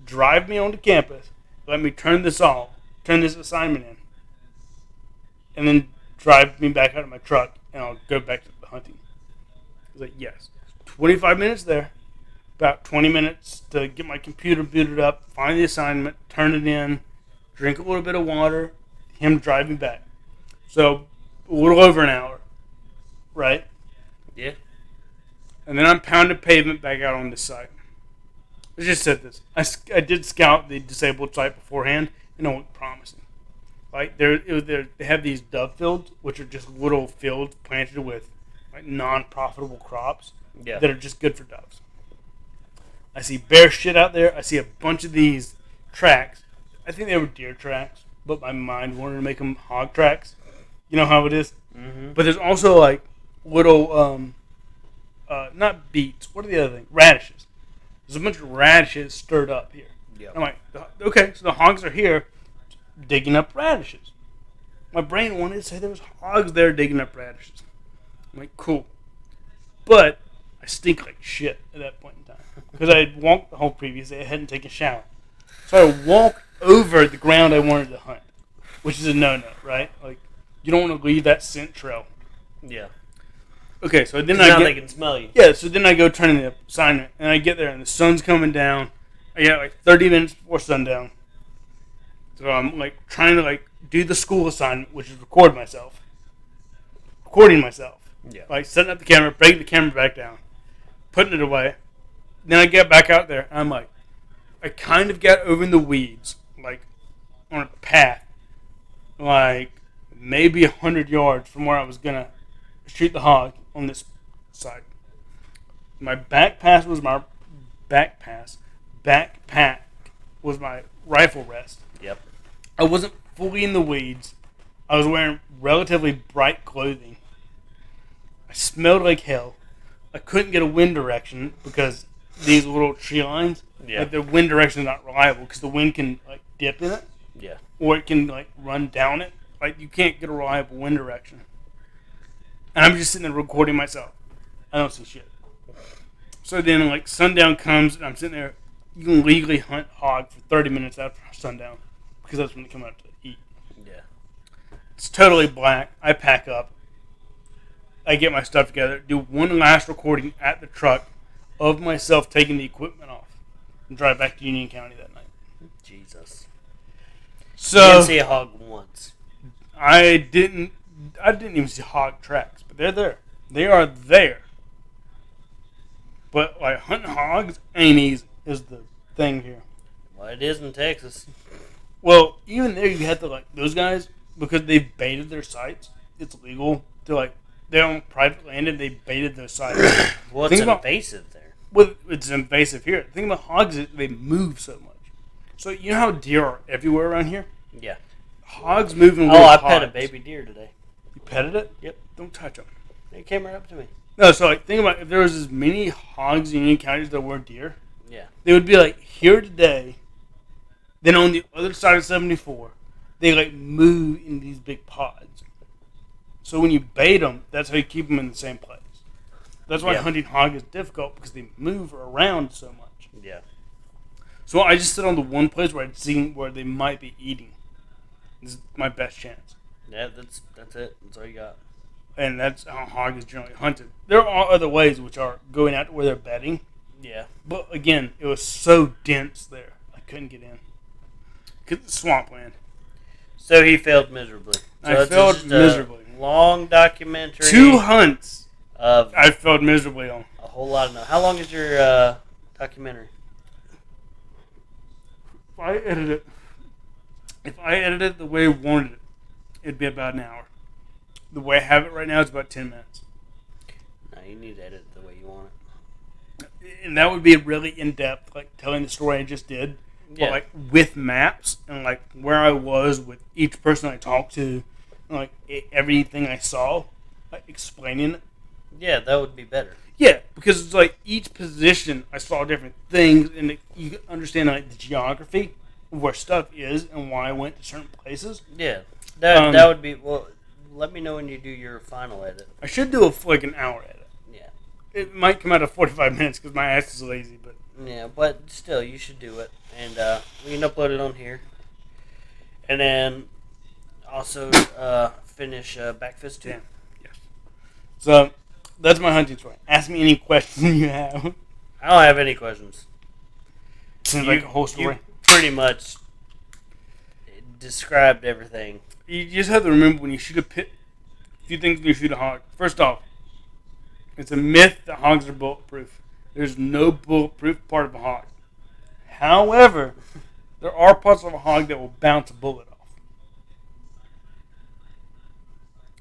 S2: Drive me onto campus. Let me turn this assignment in, and then drive me back out of my truck, and I'll go back to the hunting. I was like, yes. 25 minutes there, about 20 minutes to get my computer booted up, find the assignment, turn it in, drink a little bit of water, him drive me back. So, a little over an hour, right?
S1: Yeah.
S2: And then I'm pounding pavement back out on this site. I just said this. I did scout the disabled site beforehand, and it looked promising. Like they have these dove fields, which are just little fields planted with like non-profitable crops that are just good for doves. I see bear shit out there. I see a bunch of these tracks. I think they were deer tracks, but my mind wanted to make them hog tracks. You know how it is.
S1: Mm-hmm.
S2: But there's also like little not beets. What are the other things? Radishes. There's a bunch of radishes stirred up here.
S1: Yep.
S2: I'm like, okay, so the hogs are here digging up radishes. My brain wanted to say there was hogs there digging up radishes. I'm like, cool. But I stink like shit at that point in time. Because I had walked the whole previous day. I hadn't taken a shower. So I walked over the ground I wanted to hunt. Which is a no-no, right? Like, you don't want to leave that scent trail.
S1: Yeah.
S2: Okay, so then
S1: now they can smell you.
S2: Yeah, so then I go turn in the assignment, and I get there, and the sun's coming down. I got like 30 minutes before sundown. So I'm like trying to like do the school assignment, which is recording myself.
S1: Yeah.
S2: Like setting up the camera, breaking the camera back down, putting it away. Then I get back out there, and I'm like, I kind of got over in the weeds, like on a path, like maybe 100 yards from where I was gonna shoot the hog on this side. My backpack was my rifle rest.
S1: Yep.
S2: I wasn't fully in the weeds. I was wearing relatively bright clothing. I smelled like hell. I couldn't get a wind direction because these little tree lines, like the wind direction is not reliable because the wind can like dip in it.
S1: Yeah.
S2: Or it can like run down it. Like you can't get a reliable wind direction. And I'm just sitting there recording myself. I don't see shit. So then like sundown comes and I'm sitting there. You can legally hunt hog for 30 minutes after sundown because that's when they come out to eat.
S1: Yeah.
S2: It's totally black. I pack up. I get my stuff together. Do one last recording at the truck of myself taking the equipment off and drive back to Union County that night.
S1: Jesus.
S2: So
S1: you didn't see a hog once.
S2: I didn't even see hog tracks, but they're there. They are there. But like hunting hogs ain't easy is the thing here.
S1: Well, it is in Texas.
S2: Well, even there you have to like those guys because they've baited their sites. It's legal to like they're on private land and they baited their sites.
S1: Well, it's invasive there.
S2: Well, it's invasive here. The thing about hogs is they move so much. So you know how deer are everywhere around here?
S1: Yeah.
S2: Hogs moving.
S1: Oh, I pet a baby deer today.
S2: You petted it?
S1: Yep.
S2: Don't touch them.
S1: It came right up to me.
S2: No, so like think about if there was as many hogs in Union County as there were deer.
S1: Yeah.
S2: They would be like here today. Then on the other side of 74, they like move in these big pods. So when you bait them, that's how you keep them in the same place. That's why hunting hog is difficult because they move around so much.
S1: Yeah. So
S2: I just sit on the one place where I'd seen where they might be eating. This is my best chance.
S1: Yeah, that's it. That's all you got.
S2: And that's how hog is generally hunted. There are other ways, which are going out to where they're bedding.
S1: Yeah.
S2: But again, it was so dense there, I couldn't get in. Because it's swampland.
S1: So he failed miserably. So
S2: I failed miserably.
S1: Long documentary.
S2: 2 hunts
S1: of
S2: I failed miserably on.
S1: a whole lot of no. How long is your documentary?
S2: If I edit it the way I wanted it, it'd be about an hour. The way I have it right now is about 10 minutes.
S1: No, you need to edit it the way you want it.
S2: And that would be really in-depth, like telling the story I just did. but like with maps and like where I was with each person I talked to, and like everything I saw, like explaining it.
S1: Yeah, that would be better.
S2: Yeah, because it's like each position I saw different things, and you understand like the geography of where stuff is and why I went to certain places.
S1: Yeah, that would be well. Let me know when you do your final edit.
S2: I should do like an hour edit.
S1: Yeah,
S2: it might come out of 45 minutes because my ass is lazy, but
S1: yeah, but still, you should do it, and we can upload it on here, and then also finish Backfist 2.
S2: yeah, yes. So that's my hunting story. Ask me any question you have.
S1: I don't have any questions.
S2: Seems like a whole story.
S1: You pretty much described everything.
S2: You just have to remember when you shoot a few things when you shoot a hog. First off, it's a myth that hogs are bulletproof. There's no bulletproof part of a hog. However, there are parts of a hog that will bounce a bullet off.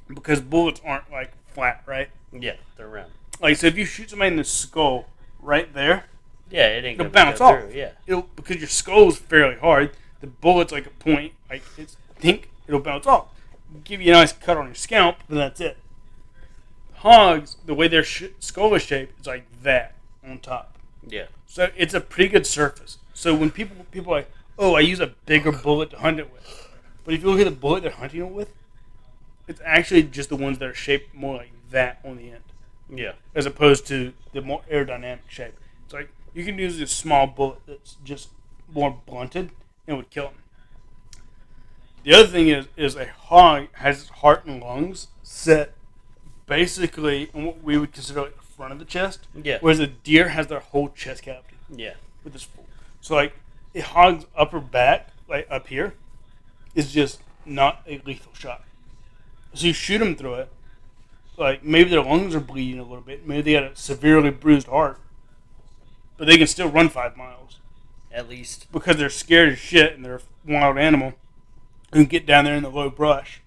S2: Because bullets aren't like flat, right?
S1: Yeah, they're round.
S2: Like, so if you shoot somebody in the skull right there,
S1: yeah, it ain't
S2: it'll
S1: gonna
S2: bounce
S1: go
S2: off.
S1: through, yeah,
S2: because your skull is fairly hard. The bullet's like a point, like it's think it'll bounce off. Give you a nice cut on your scalp, but that's it. Hogs, the way their skull is shaped, is like that on top.
S1: yeah,
S2: So it's a pretty good surface. So when people are like, oh, I use a bigger bullet to hunt it with. But if you look at the bullet they're hunting it with, it's actually just the ones that are shaped more like that on the end.
S1: yeah,
S2: As opposed to the more aerodynamic shape. It's like you can use this small bullet that's just more blunted and it would kill them. The other thing is a hog has its heart and lungs set basically in what we would consider like the front of the chest.
S1: yeah,
S2: Whereas a deer has their whole chest cavity.
S1: yeah,
S2: With this full. So like a hog's upper back, like up here, is just not a lethal shot. So you shoot them through it, like maybe their lungs are bleeding a little bit, maybe they got a severely bruised heart, but they can still run 5 miles.
S1: at least.
S2: Because they're scared as shit and they're a wild animal who can get down there in the low brush,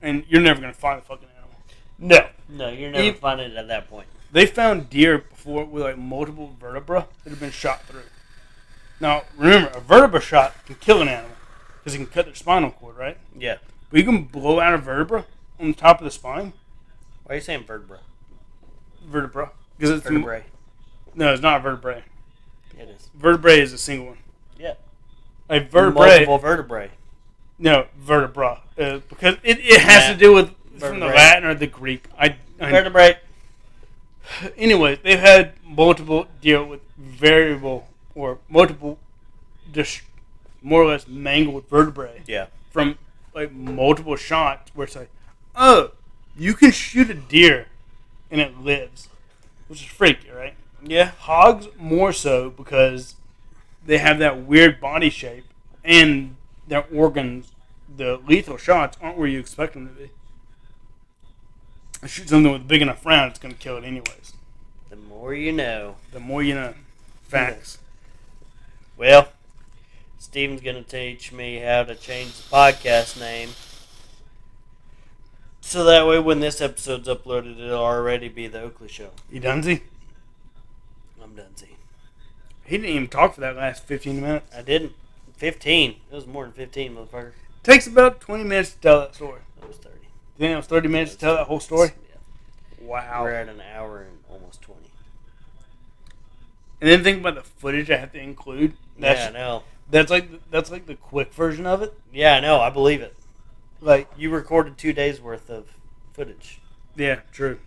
S2: and you're never going to find the fucking animal.
S1: No, you're never finding it at that point.
S2: They found deer before with like multiple vertebrae that have been shot through. Now, remember, a vertebra shot can kill an animal because it can cut their spinal cord, right?
S1: Yeah.
S2: But you can blow out a vertebra on the top of the spine.
S1: Why are you saying vertebra?
S2: Vertebra. Because it's
S1: Vertebrae.
S2: No, it's not vertebrae.
S1: It is.
S2: Vertebrae is a single one.
S1: Yeah.
S2: Like vertebrae.
S1: Multiple vertebrae.
S2: No, vertebra. Because it has to do with from the
S1: Vertebrae.
S2: Latin or the Greek.
S1: Vertebrae.
S2: Anyway, they've had multiple deal with variable or multiple, just more or less mangled vertebrae.
S1: Yeah.
S2: From like multiple shots, where it's like, oh, you can shoot a deer and it lives, which is freaky, right?
S1: Yeah.
S2: Hogs more so because they have that weird body shape and their organs, the lethal shots aren't where you expect them to be. Shoot something with a big enough round, it's going to kill it anyways.
S1: The more you know.
S2: The more you know. Facts.
S1: Well, Steven's going to teach me how to change the podcast name. So that way when this episode's uploaded, it'll already be the Oakley Show.
S2: You donesy?
S1: I'm done, see.
S2: He didn't even talk for that last 15 minutes.
S1: I didn't. 15. It was more than 15, motherfucker.
S2: Takes about 20 minutes to tell that story.
S1: It was 30.
S2: You think it was 30 minutes to tell that whole story?
S1: Yeah.
S2: Wow.
S1: We're at an hour and almost 20.
S2: And then think about the footage I have to include.
S1: Yeah, I know.
S2: That's like the quick version of it.
S1: Yeah, I know. I believe it.
S2: Like,
S1: You recorded 2 days worth of footage.
S2: yeah, true.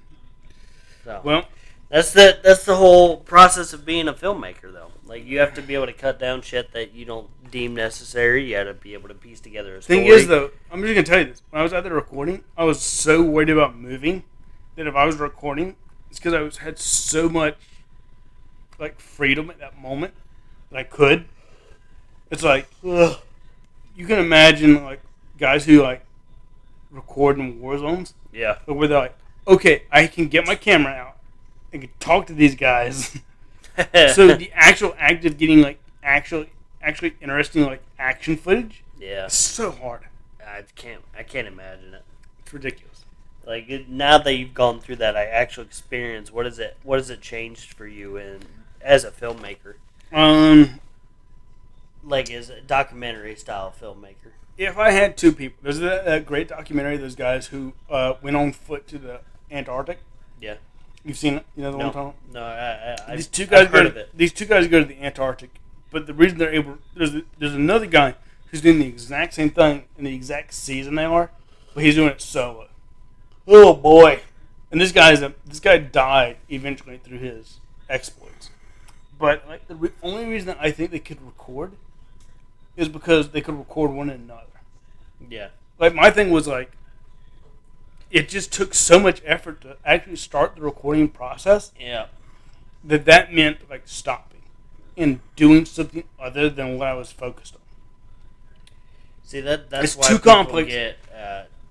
S1: So
S2: Well,
S1: that's the whole process of being a filmmaker, though. Like, you have to be able to cut down shit that you don't deem necessary. You got to be able to piece together a story.
S2: thing is, though, I'm just going to tell you this. When I was out there recording, I was so worried about moving that if I was recording, it's because I had so much, like, freedom at that moment that I could. It's like, ugh. You can imagine, like, guys who, like, record in war zones.
S1: Yeah.
S2: But where they're like, okay, I can get my camera out. I can talk to these guys. So the actual act of getting, like, actually interesting, like, action footage
S1: Yeah.
S2: is so hard.
S1: I can't imagine it.
S2: It's ridiculous.
S1: Like, now that you've gone through that actual experience, what has it changed for you as a filmmaker? like is a documentary style filmmaker.
S2: If I had two people, there's that great documentary. Those guys who went on foot to the Antarctic.
S1: Yeah,
S2: you've seen it. You know the one I'm talking about?
S1: No,
S2: these two guys
S1: I've heard of it.
S2: These two guys go to the Antarctic, but the reason they're able, there's another guy who's doing the exact same thing in the exact season they are, but he's doing it solo.
S1: Oh boy!
S2: And this guy died eventually through his exploits. But like the only reason that I think they could record is because they could record one another.
S1: Yeah.
S2: Like my thing was like, it just took so much effort to actually start the recording process.
S1: Yeah.
S2: That meant like stopping and doing something other than what I was focused on.
S1: See that's
S2: it's
S1: why
S2: too
S1: people
S2: complex.
S1: Get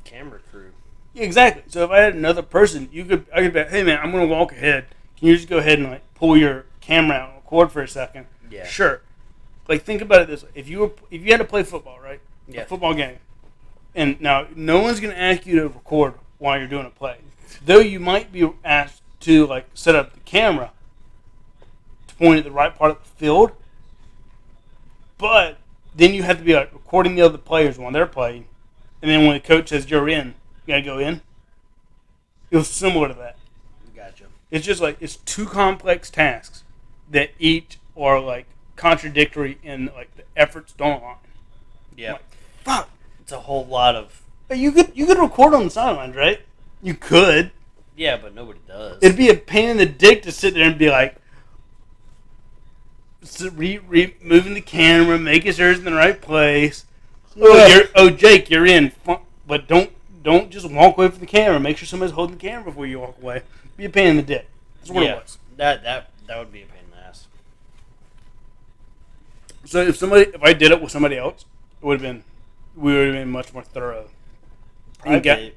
S1: camera crew.
S2: Yeah, exactly. So if I had another person, I could be like, hey man, I'm gonna walk ahead. Can you just go ahead and like pull your camera out and record for a second?
S1: Yeah.
S2: Sure. Like think about it this way: if you had to play football, right?
S1: Yeah.
S2: A football game, and now no one's gonna ask you to record while you're doing a play, though you might be asked to like set up the camera to point at the right part of the field. But then you have to be like recording the other players while they're playing, and then when the coach says you're in, you gotta go in. It was similar to that.
S1: Gotcha.
S2: It's just like it's two complex tasks that each are like contradictory and like the efforts don't align.
S1: Yeah.
S2: Like, fuck.
S1: It's a whole lot of.
S2: You could record on the sidelines, right? You could.
S1: Yeah, but nobody does.
S2: It'd be a pain in the dick to sit there and be like, moving the camera, making sure it's in the right place. Jake, you're in. But don't just walk away from the camera. Make sure somebody's holding the camera before you walk away. Be a pain in the dick. That's what it was.
S1: That would be a pain in the ass.
S2: So if I did it with somebody else, we would have been much more thorough.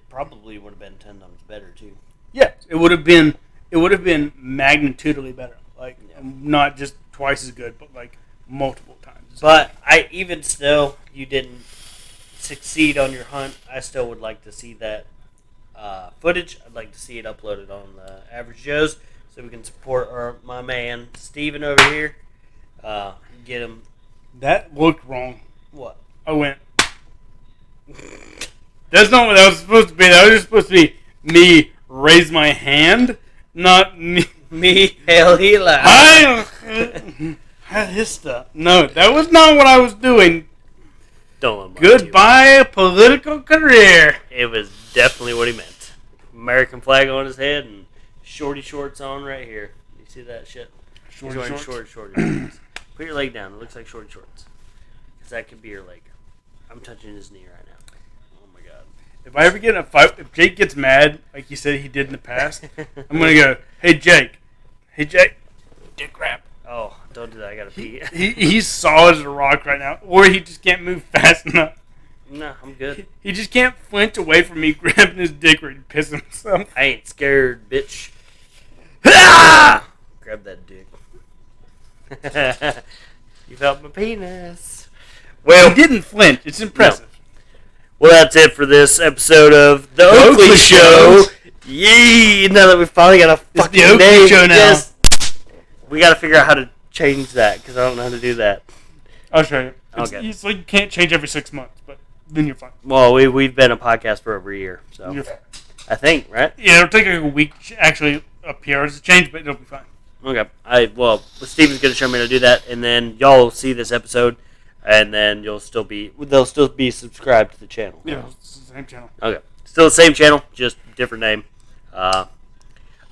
S1: Probably would have been 10 times better too.
S2: Yeah, it would have been magnitudely better. Like not just twice as good, but like multiple times.
S1: But you didn't succeed on your hunt. I still would like to see that footage. I'd like to see it uploaded on the Average Joe's so we can support my man Steven over here. Get him.
S2: That looked wrong.
S1: What?
S2: I went. That's not what that was supposed to be. That was just supposed to be me raise my hand, not me.
S1: Me, hell, he laughed.
S2: I had his stuff. No, that was not what I was doing.
S1: Don't
S2: Goodbye, political career.
S1: It was definitely what he meant. American flag on his head and shorty shorts on right here. You see that shit?
S2: Shorty shorts.
S1: Shorty shorts. Put your leg down. It looks like shorty shorts. Because that could be your leg. I'm touching his knee right now. Oh my god.
S2: If I ever get in a fight, if Jake gets mad, like you said he did in the past, I'm going to go, hey Jake, dick crap.
S1: Oh, don't do that. I gotta pee.
S2: He's solid as a rock right now, or he just can't move fast enough.
S1: No, I'm good.
S2: He just can't flinch away from me grabbing his dick or he'd piss himself.
S1: I ain't scared, bitch. Grab that dick. You felt my penis.
S2: Well, he didn't flinch. It's impressive.
S1: No. Well, that's it for this episode of the Oakley Show. Yee! Now that we finally got a fucking
S2: name. The Oakley Show now.
S1: We got to figure out how to change that because I don't know how to do that.
S2: I'll show you.
S1: Okay.
S2: It's like you can't change every 6 months, but then you're fine.
S1: Well, we've been a podcast for over a year, so
S2: you're fine.
S1: I think, right?
S2: Yeah, it'll take a week to actually appear as a change, but it'll be fine.
S1: Okay. Steven's going to show me how to do that, and then y'all will see this episode, and then they'll still be subscribed to the channel.
S2: Yeah, it's the same channel.
S1: Okay. Still the same channel, just different name. I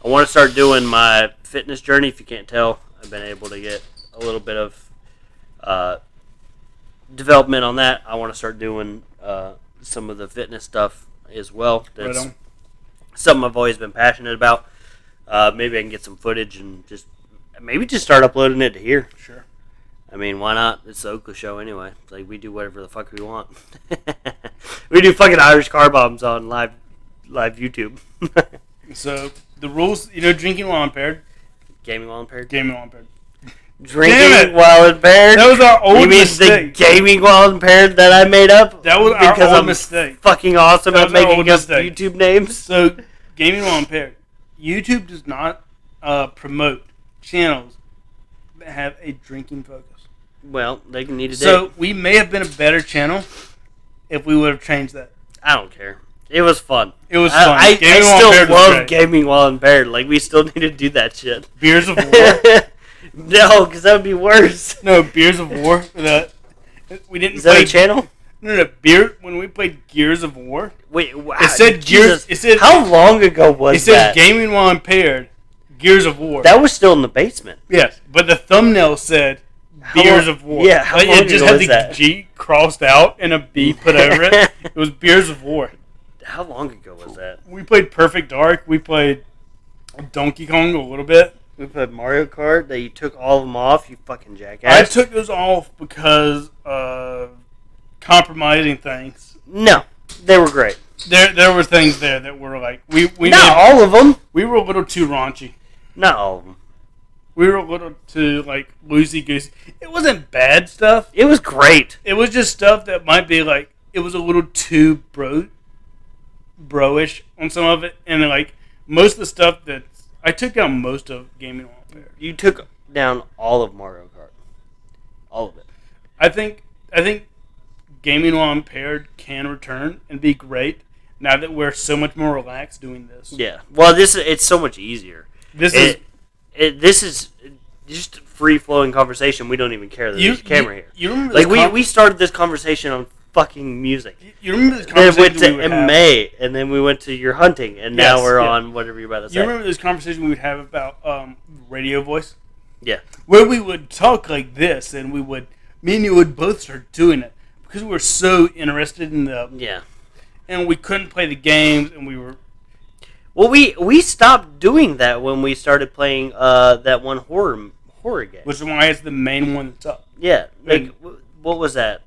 S1: want to start doing my fitness journey. If you can't tell, I've been able to get a little bit of development on that. I want to start doing some of the fitness stuff as well. That's something I've always been passionate about. Maybe I can get some footage and just start uploading it to here.
S2: Sure.
S1: I mean, why not? It's the Oakley Show anyway. It's like we do whatever the fuck we want. We do fucking Irish car bombs on live YouTube.
S2: So the rules, drinking while impaired,
S1: Gaming while impaired.
S2: Drinking
S1: while impaired.
S2: That was our old mistake.
S1: You mean the gaming while impaired that I made up?
S2: That was our old mistake.
S1: Fucking awesome at making up YouTube names.
S2: So gaming while impaired. YouTube does not promote channels that have a drinking focus.
S1: Well, they can need a date.
S2: So we may have been a better channel if we would have changed that.
S1: I don't care. It was fun.
S2: It was fun.
S1: I still love
S2: great.
S1: gaming while impaired. Like, we still need to do that shit.
S2: Beers of War?
S1: No, because that would be worse.
S2: No, Beers of War. We didn't
S1: Is that
S2: play
S1: a channel?
S2: No. When we played Gears of War,
S1: Wait, wow.
S2: it said Gears. It said
S1: how long ago was that?
S2: It said gaming while impaired. Gears of War.
S1: That was still in the basement.
S2: Yes, but the thumbnail said Beers of War.
S1: Yeah, how long
S2: it just
S1: ago
S2: had
S1: was
S2: the
S1: that?
S2: G crossed out and a B put over it. It was Beers of War.
S1: How long ago was that?
S2: We played Perfect Dark. We played Donkey Kong a little bit.
S1: We played Mario Kart. That you took all of them off. You fucking jackass.
S2: I took those off because of compromising things.
S1: No, they were great.
S2: There were things there that were like we
S1: not all of them.
S2: We were a little too raunchy.
S1: Not all of them.
S2: We were a little too like loosey goosey. It wasn't bad stuff.
S1: It was great.
S2: It was just stuff that might be like it was a little too bro-ish on some of it, and like most of the stuff that I took down most of gaming while impaired.
S1: You took down all of Mario Kart. All of it.
S2: I think gaming while impaired can return and be great now that we're so much more relaxed doing this.
S1: Yeah. Well, it's so much easier. This is just free flowing conversation. We don't even care that there's a camera here.
S2: You remember
S1: like we started this conversation on fucking music.
S2: You remember this
S1: Then
S2: conversation
S1: went to MMA, and then we went to your hunting, and now we're on whatever you're about to say.
S2: You remember this conversation we would have about radio voice?
S1: Yeah.
S2: Where we would talk like this, and me and you would both start doing it because we were so interested in and we couldn't play the games, and we were.
S1: Well, we stopped doing that when we started playing that one horror game.
S2: Which is why it's the main one that's up.
S1: Yeah. Like, what was that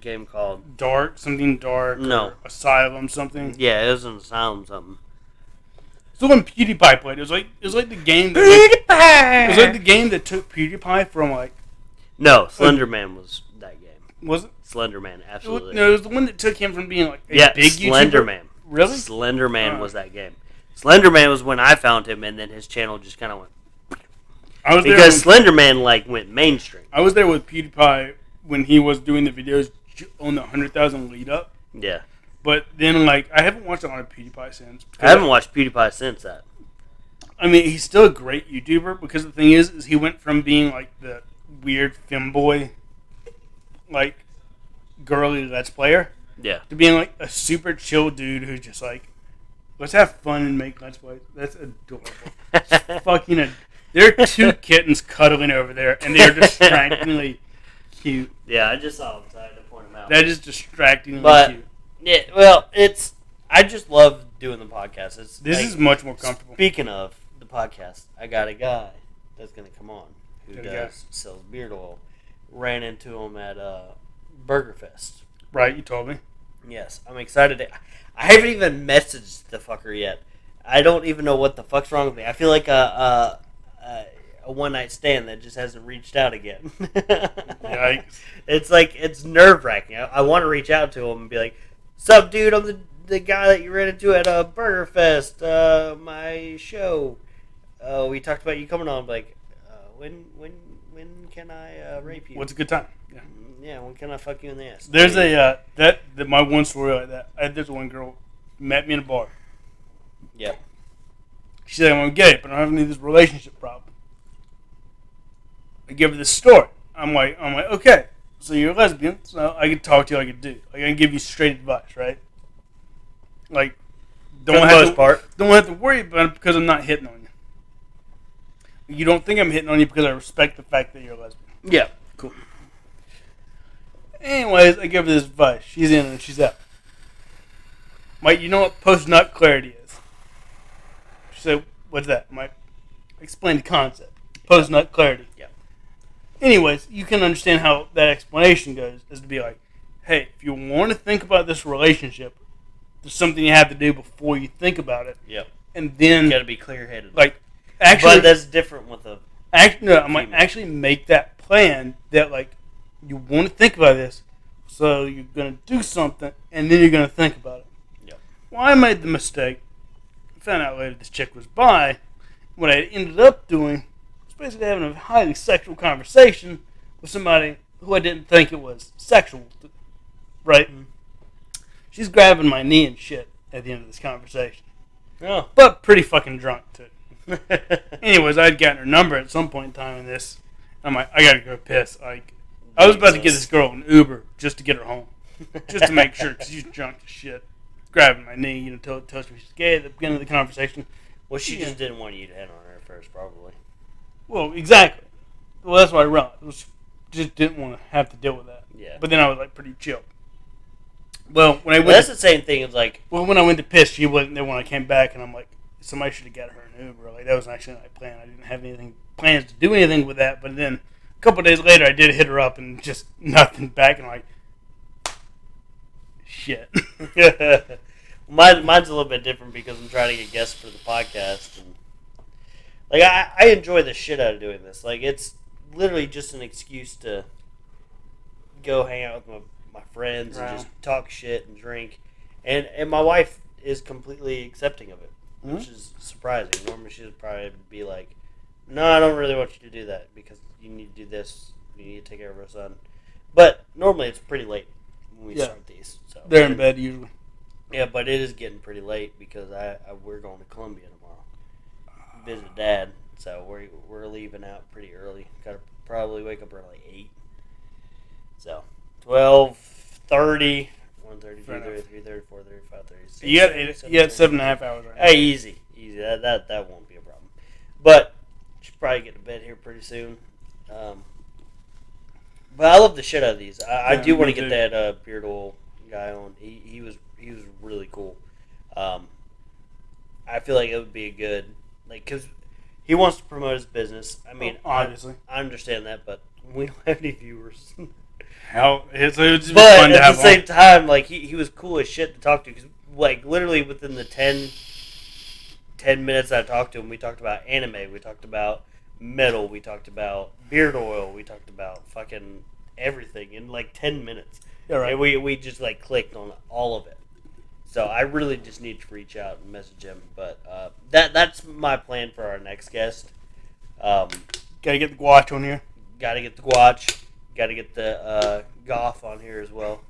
S1: game called?
S2: Dark.
S1: No.
S2: Asylum something.
S1: Yeah, it was an Asylum something.
S2: It's the one PewDiePie played. It was like the game that it was like the game that took PewDiePie from like.
S1: No, Slender Man was that game.
S2: Was it?
S1: Slender Man, absolutely.
S2: No, it was the one that took him from being like a big
S1: Slender
S2: YouTuber.
S1: Man.
S2: Really?
S1: Slender Man was that game. Slender Man was when I found him, and then his channel just kind of went. Because Slender Man went mainstream.
S2: I was there with PewDiePie when he was doing the videos on the 100,000 lead up.
S1: Yeah.
S2: But then I haven't watched a lot of PewDiePie since.
S1: I haven't watched PewDiePie since that.
S2: I mean, he's still a great YouTuber because the thing is he went from being like the weird femboy, like girly Let's Player.
S1: Yeah.
S2: To being like a super chill dude who's just like, let's have fun and make Let's Plays. That's adorable. Fucking there are two kittens cuddling over there, and they're distractingly cute.
S1: Yeah, I just saw them, so I had to point them out.
S2: That is distractingly cute.
S1: Yeah, well, I just love doing the podcast.
S2: This is much more comfortable.
S1: Speaking of the podcast, I got a guy that's going to come on who sells beard oil. Ran into him at Burger Fest.
S2: Right, you told me.
S1: Yes, I'm excited. I haven't even messaged the fucker yet. I don't even know what the fuck's wrong with me. I feel like a one-night stand that just hasn't reached out again.
S2: Yikes.
S1: It's nerve-wracking. I want to reach out to him and be like, "Sup, dude? I'm the guy that you ran into at Burger Fest, my show. We talked about you coming on. Like, when can I rape you?
S2: What's a good time? Yeah.
S1: Yeah, when can I fuck you in the ass?
S2: There's my one story like that. There's one girl met me in a bar.
S1: Yep.
S2: She said, I'm gay, but I don't have any of this relationship problem. I give her this story. I'm like, okay, so you're a lesbian, so I can talk to you like a dude. Like, I can give you straight advice, right? Like, don't have to worry about it because I'm not hitting on you. You don't think I'm hitting on you because I respect the fact that you're a lesbian.
S1: Yeah. Cool.
S2: Anyways, I give her this advice. She's in and she's out. Mike, you know what post-nut clarity is? She said, what's that? Mike, explain the concept. Post-nut clarity.
S1: Yeah.
S2: Anyways, you can understand how that explanation goes, is to be like, hey, if you want to think about this relationship, there's something you have to do before you think about it.
S1: Yep.
S2: And then
S1: you got to be clear-headed.
S2: Like, actually,
S1: but that's different with a.
S2: I'm like, actually make that plan that like you want to think about this, so you're gonna do something, and then you're gonna think about it.
S1: Yep.
S2: Well, I made the mistake. Found out later this chick was bi. What I ended up doing was basically having a highly sexual conversation with somebody who I didn't think it was sexual, right? Mm-hmm. She's grabbing my knee and shit at the end of this conversation.
S1: Oh.
S2: But pretty fucking drunk, too. Anyways, I had gotten her number at some point in time in this. I'm like, I gotta go piss. Like, I was about to get this girl an Uber just to get her home. Just to make sure, because she's drunk as shit. Grabbing my knee, telling me she's gay at the beginning of the conversation.
S1: Well, she just didn't want you to hit on her first, probably.
S2: Well, exactly. Well, that's what I realized. Just didn't want to have to deal with that.
S1: Yeah.
S2: But then I was like pretty chill. Well,
S1: that's the same thing. It's like,
S2: well, when I went to piss, she wasn't there when I came back, and I'm like, somebody should have got her an Uber. Like, that was actually my plan. I didn't have plans to do anything with that. But then a couple of days later, I did hit her up, and just nothing back, and I'm like, shit.
S1: Mine's a little bit different because I'm trying to get guests for the podcast, and like I enjoy the shit out of doing this. Like, it's literally just an excuse to go hang out with my friends and just talk shit and drink, and my wife is completely accepting of it, which is surprising. Normally she would probably be like, no, I don't really want you to do that because you need to do this, you need to take care of our son. But normally it's pretty late when we start these, so
S2: they're in bed usually.
S1: Yeah, but it is getting pretty late because we're going to Columbia tomorrow, visit Dad. So we're leaving out pretty early. Gotta probably wake up around like 8. So 12:30, 1:30, 2:30, 3:30, 4:30, 5:30.
S2: You had 7.5 hours right now.
S1: Hey, easy. That won't be a problem. But should probably get to bed here pretty soon. But I love the shit out of these. I do want to get that beard oil guy on. He was really cool. I feel like it would be a good, like, because he wants to promote his business. I mean,
S2: obviously,
S1: I understand that, but we don't have any viewers.
S2: But at
S1: the same time, like, he was cool as shit to talk to, because, like, literally within the 10 minutes I talked to him, we talked about anime, we talked about metal, we talked about beard oil, we talked about fucking everything in like 10 minutes.
S2: Yeah, right.
S1: And we just like clicked on all of it. So I really just need to reach out and message him. But that's my plan for our next guest.
S2: Gotta get the Guach on here.
S1: Gotta get the Guach. Gotta get the Goff on here as well.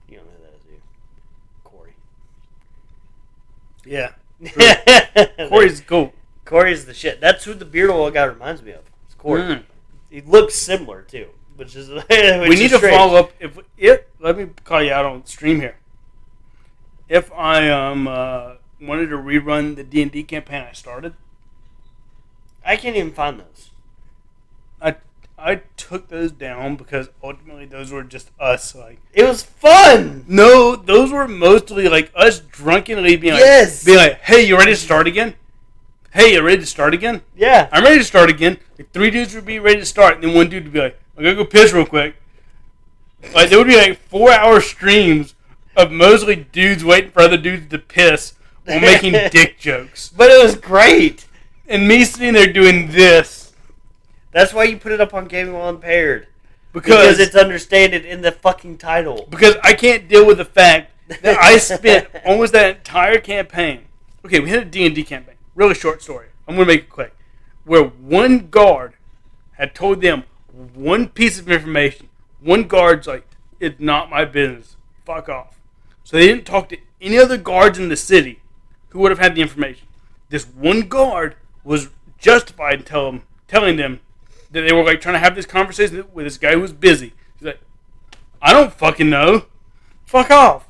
S1: You don't know who that is, do you? Corey.
S2: Yeah. Corey's cool.
S1: Corey's the shit. That's who the beard oil guy reminds me of. It's Corey. He looks similar too, we
S2: need to follow up. If let me call you out on stream here. If I wanted to rerun the D&D campaign I started,
S1: I can't even find those.
S2: I took those down because ultimately those were just us. Like,
S1: it was fun.
S2: No, those were mostly like us drunkenly being like, "Hey, you ready to start again? Hey, you ready to start again?
S1: Yeah,
S2: I'm ready to start again." Like, 3 dudes would be ready to start, and then one dude would be like, "I'm gonna go piss real quick." Like, there would be like 4-hour streams of mostly dudes waiting for other dudes to piss while making dick jokes.
S1: But it was great.
S2: And me sitting there doing this.
S1: That's why you put it up on Gaming While Impaired. Because it's understated in the fucking title.
S2: Because I can't deal with the fact that I spent almost that entire campaign. Okay, we had a D&D campaign. Really short story. I'm going to make it quick. Where one guard had told them one piece of information. One guard's like, "It's not my business. Fuck off." So they didn't talk to any other guards in the city who would have had the information. This one guard was justified in telling them that they were like trying to have this conversation with this guy who was busy. He's like, "I don't fucking know. Fuck off."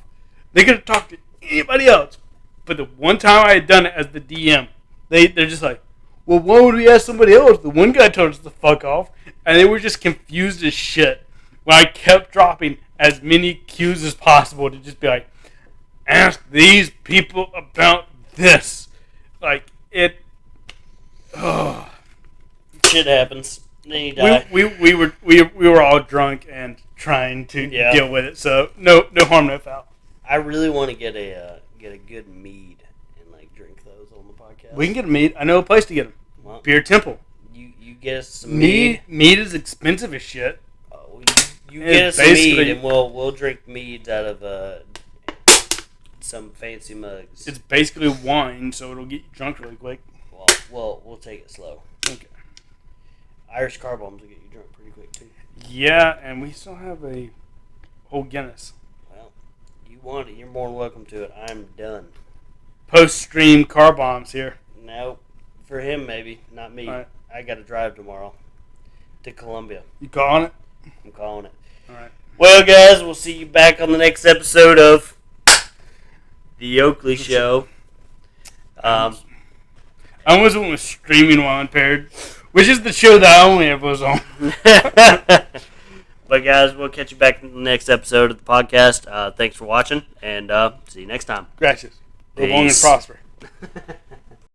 S2: They could have talked to anybody else. But the one time I had done it as the DM, they're just like, "Well, why would we ask somebody else? The one guy told us to fuck off." And they were just confused as shit when I kept dropping as many cues as possible to just be like, "Ask these people about this." Like, it... Oh.
S1: Shit happens. Then you die.
S2: We were all drunk and trying to deal with it. So no harm, no foul.
S1: I really want to get a good mead and like drink those on the podcast.
S2: We can get a mead. I know a place to get them. Well, Beer Temple.
S1: You get us some mead.
S2: Mead is expensive as shit.
S1: Oh, you get us some mead and we'll drink meads out of some fancy mugs.
S2: It's basically wine, so it'll get you drunk really quick.
S1: Well, we'll take it slow.
S2: Okay.
S1: Irish car bombs will get you drunk pretty quick too.
S2: Yeah, and we still have a whole Guinness.
S1: Well, you want it, you're more than welcome to it. I'm done.
S2: Post-stream car bombs here.
S1: Nope. For him, maybe. Not me.
S2: Right.
S1: I got to drive tomorrow to Columbia.
S2: You calling it?
S1: I'm calling it.
S2: All right.
S1: Well, guys, we'll see you back on the next episode of the Oakley Show.
S2: I almost went with Streaming While Impaired, which is the show that I only ever was on.
S1: But, guys, we'll catch you back in the next episode of the podcast. Thanks for watching, and see you next time.
S2: Gracias. Live long and
S1: Peace.
S2: prosper.